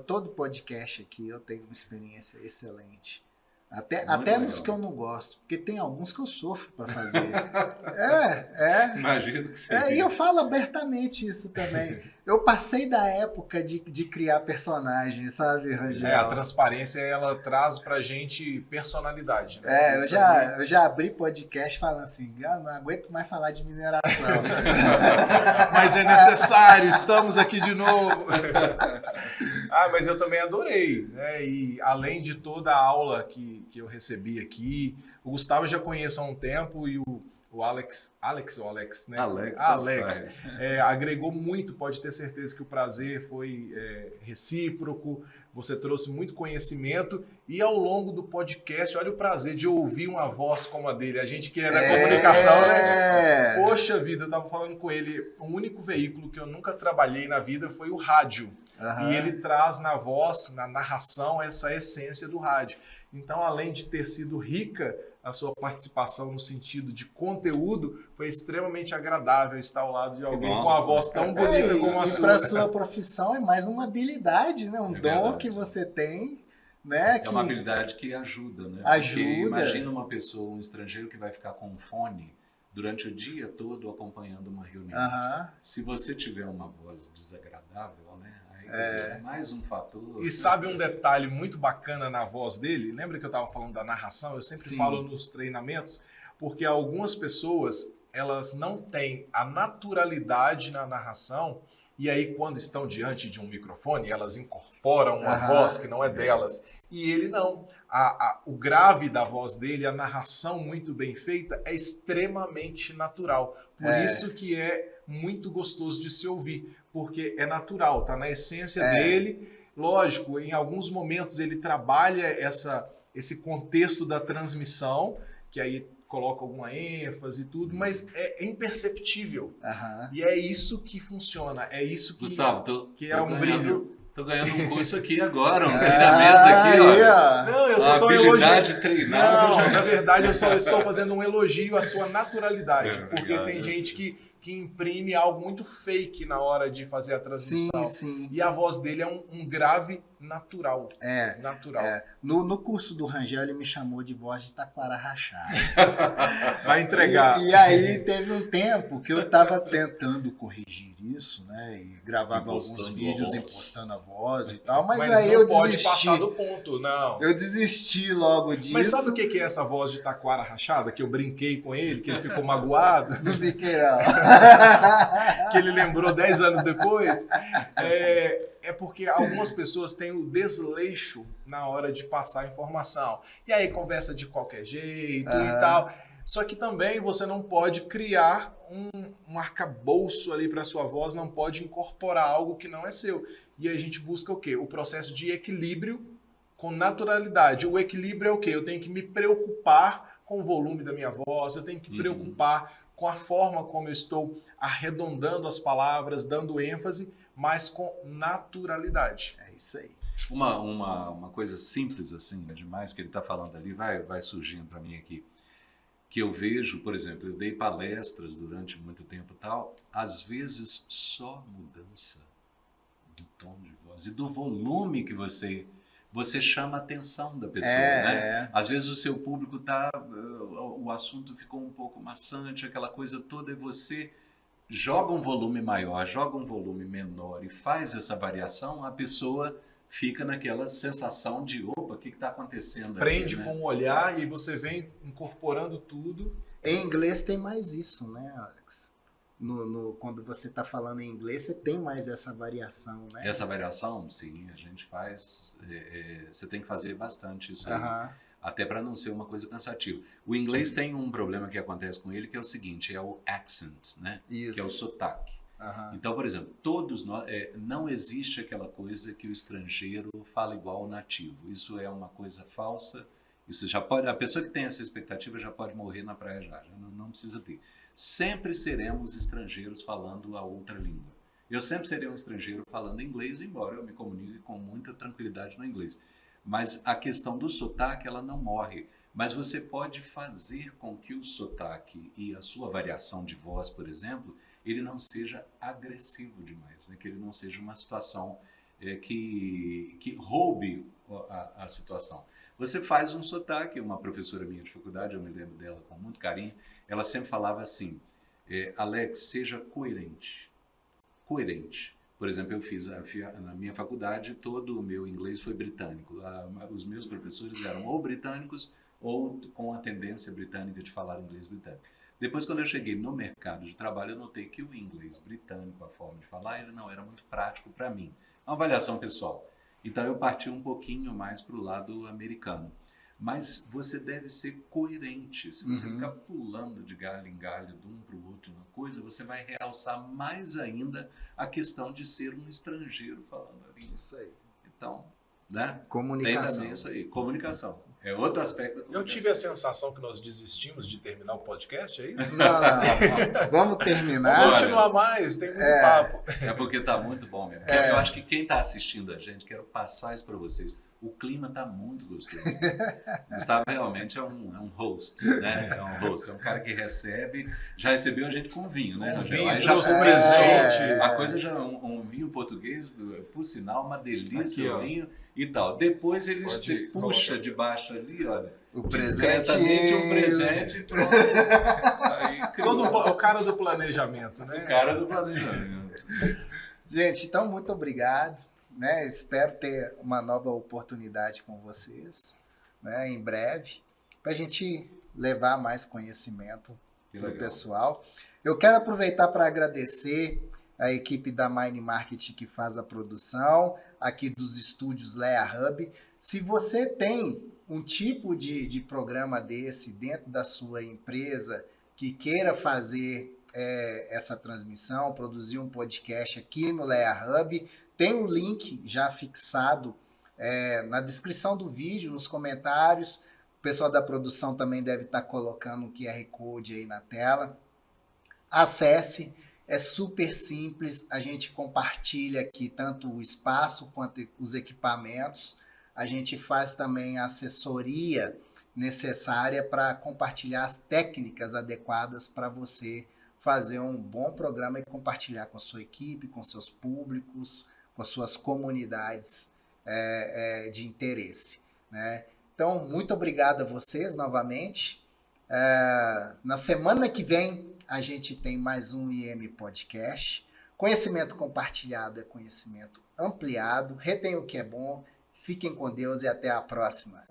Todo podcast aqui eu tenho uma experiência excelente. Até nos que eu não gosto, porque tem alguns que eu sofro para fazer. Imagino que seja. E eu falo abertamente isso também. Eu passei da época de criar personagens, sabe, Rangel? A transparência, ela traz pra gente personalidade. Né? Eu já abri podcast falando assim, não aguento mais falar de mineração. Mas é necessário, estamos aqui de novo. Mas eu também adorei, né? E além de toda a aula que eu recebi aqui, o Gustavo eu já conheço há um tempo e o Alex, né? Alex. Agregou muito, pode ter certeza que o prazer foi recíproco, você trouxe muito conhecimento e ao longo do podcast, olha o prazer de ouvir uma voz como a dele, a gente que é da comunicação, né? Poxa vida, eu estava falando com ele, o único veículo que eu nunca trabalhei na vida foi o rádio. E ele traz na voz, na narração, essa essência do rádio. Então, além de ter sido rica a sua participação no sentido de conteúdo, foi extremamente agradável estar ao lado de alguém com uma voz tão bonita como a sua. E para a sua profissão é mais uma habilidade, né? Um dom verdade. Que você tem, né? É uma habilidade que ajuda, né? Ajuda. Porque imagina uma pessoa, um estrangeiro que vai ficar com um fone durante o dia todo acompanhando uma reunião. Se você tiver uma voz desagradável, né? É mais um fator. E sabe um detalhe muito bacana na voz dele? Lembra que eu estava falando da narração? Eu sempre falo nos treinamentos, porque algumas pessoas, elas não têm a naturalidade na narração, e aí quando estão diante de um microfone, elas incorporam uma voz que não é delas. E ele não. O grave da voz dele, a narração muito bem feita, é extremamente natural. Por isso que é muito gostoso de se ouvir, porque é natural, tá na essência dele. Lógico, em alguns momentos ele trabalha esse contexto da transmissão, que aí coloca alguma ênfase e tudo, mas é imperceptível. E é isso que funciona, é isso que, Gustavo, que é um brilho. Tô ganhando um curso aqui agora, um treinamento aqui, ó. Não, eu só estou elogiando. Treinar. Não, na verdade eu só estou fazendo um elogio à sua naturalidade, porque tem gente que imprime algo muito fake na hora de fazer a transmissão. Sim. E a voz dele é um grave natural. Natural. No curso do Rangel, ele me chamou de voz de taquara rachada. Vai entregar. E aí teve um tempo que eu estava tentando corrigir isso, né? E gravava alguns vídeos impostando a voz e tal. Mas aí eu desisti. Pode passar do ponto, não. Eu desisti logo disso. Mas sabe o que é essa voz de taquara rachada? Que eu brinquei com ele, que ele ficou magoado. Não fiquei, não. Que ele lembrou 10 anos depois. É porque algumas pessoas têm o desleixo na hora de passar a informação. E aí conversa de qualquer jeito e tal. Só que também você não pode criar um arcabouço ali para sua voz, não pode incorporar algo que não é seu. E aí a gente busca o quê? O processo de equilíbrio com naturalidade. O equilíbrio é o quê? Eu tenho que me preocupar com o volume da minha voz, eu tenho que me preocupar com a forma como eu estou arredondando as palavras, dando ênfase, mas com naturalidade. É isso aí. Uma coisa simples assim, demais, que ele está falando ali, vai surgindo para mim aqui. que eu vejo, por exemplo, eu dei palestras durante muito tempo e tal, às vezes só mudança do tom de voz e do volume que você chama a atenção da pessoa, né? Às vezes o seu público o assunto ficou um pouco maçante, aquela coisa toda, e você joga um volume maior, joga um volume menor e faz essa variação, a pessoa fica naquela sensação de, opa, o que está acontecendo Prende aqui, né? com o olhar e você vem incorporando tudo. Em inglês tem mais isso, né, Alex? Quando você está falando em inglês, você tem mais essa variação, né? Essa variação, sim, a gente faz. Você tem que fazer bastante isso aí, até para não ser uma coisa cansativa. O inglês tem um problema que acontece com ele, que é o seguinte, é o accent, né? Isso. Que é o sotaque. Então, por exemplo, todos nós, não existe aquela coisa que o estrangeiro fala igual ao nativo. Isso é uma coisa falsa. Isso já pode, a pessoa que tem essa expectativa já pode morrer na praia já não precisa ter. Sempre seremos estrangeiros falando a outra língua. Eu sempre serei um estrangeiro falando inglês, embora eu me comunique com muita tranquilidade no inglês. Mas a questão do sotaque, ela não morre. Mas você pode fazer com que o sotaque e a sua variação de voz, por exemplo, ele não seja agressivo demais, né? Que ele não seja uma situação que roube a situação. Você faz um sotaque, uma professora minha de faculdade, eu me lembro dela com muito carinho, ela sempre falava assim, Alex, seja coerente. Coerente. Por exemplo, eu fiz na minha faculdade, todo o meu inglês foi britânico. Os meus professores eram ou britânicos ou com a tendência britânica de falar inglês britânico. Depois, quando eu cheguei no mercado de trabalho, eu notei que o inglês britânico, a forma de falar, ele não era muito prático para mim. Uma avaliação pessoal. Então, eu parti um pouquinho mais para o lado americano. Mas você deve ser coerente. Se você ficar pulando de galho em galho, de um para o outro, uma coisa, você vai realçar mais ainda a questão de ser um estrangeiro falando ali. Isso aí. Então, né? Comunicação. Tem também isso aí. Comunicação. É outro aspecto da comunicação. Eu tive a sensação que nós desistimos de terminar o podcast, é isso? Não. Vamos terminar. Vamos continuar mais, tem muito papo. É porque tá muito bom mesmo. Eu acho que quem está assistindo a gente, quero passar isso para vocês. O clima tá muito gostoso. Gustavo realmente é um host, né? É um host, é um cara que recebe, já recebeu a gente com vinho, né? Vinho, aí trouxe um presente. A coisa já um vinho português, por sinal, uma delícia o Aqui, vinho e tal. Depois ele Pode puxa colocar. de baixo ali, olha. O presente. Um presente pronto. Aí, O cara do planejamento, né? o cara do planejamento. Gente, então muito obrigado. Né? Espero ter uma nova oportunidade com vocês, né? Em breve, para a gente levar mais conhecimento para o pessoal. Eu quero aproveitar para agradecer a equipe da Mind Marketing que faz a produção, aqui dos estúdios Lea Hub. Se você tem um tipo de programa desse dentro da sua empresa que queira fazer essa transmissão, produzir um podcast aqui no Lea Hub, tem um link já fixado na descrição do vídeo, nos comentários. O pessoal da produção também deve estar colocando um QR Code aí na tela. Acesse, é super simples. A gente compartilha aqui tanto o espaço quanto os equipamentos. A gente faz também a assessoria necessária para compartilhar as técnicas adequadas para você fazer um bom programa e compartilhar com a sua equipe, com seus públicos, com as suas comunidades de interesse, né? Então, muito obrigado a vocês novamente. Na semana que vem, a gente tem mais um IM Podcast. Conhecimento compartilhado é conhecimento ampliado. Retenha o que é bom. Fiquem com Deus e até a próxima.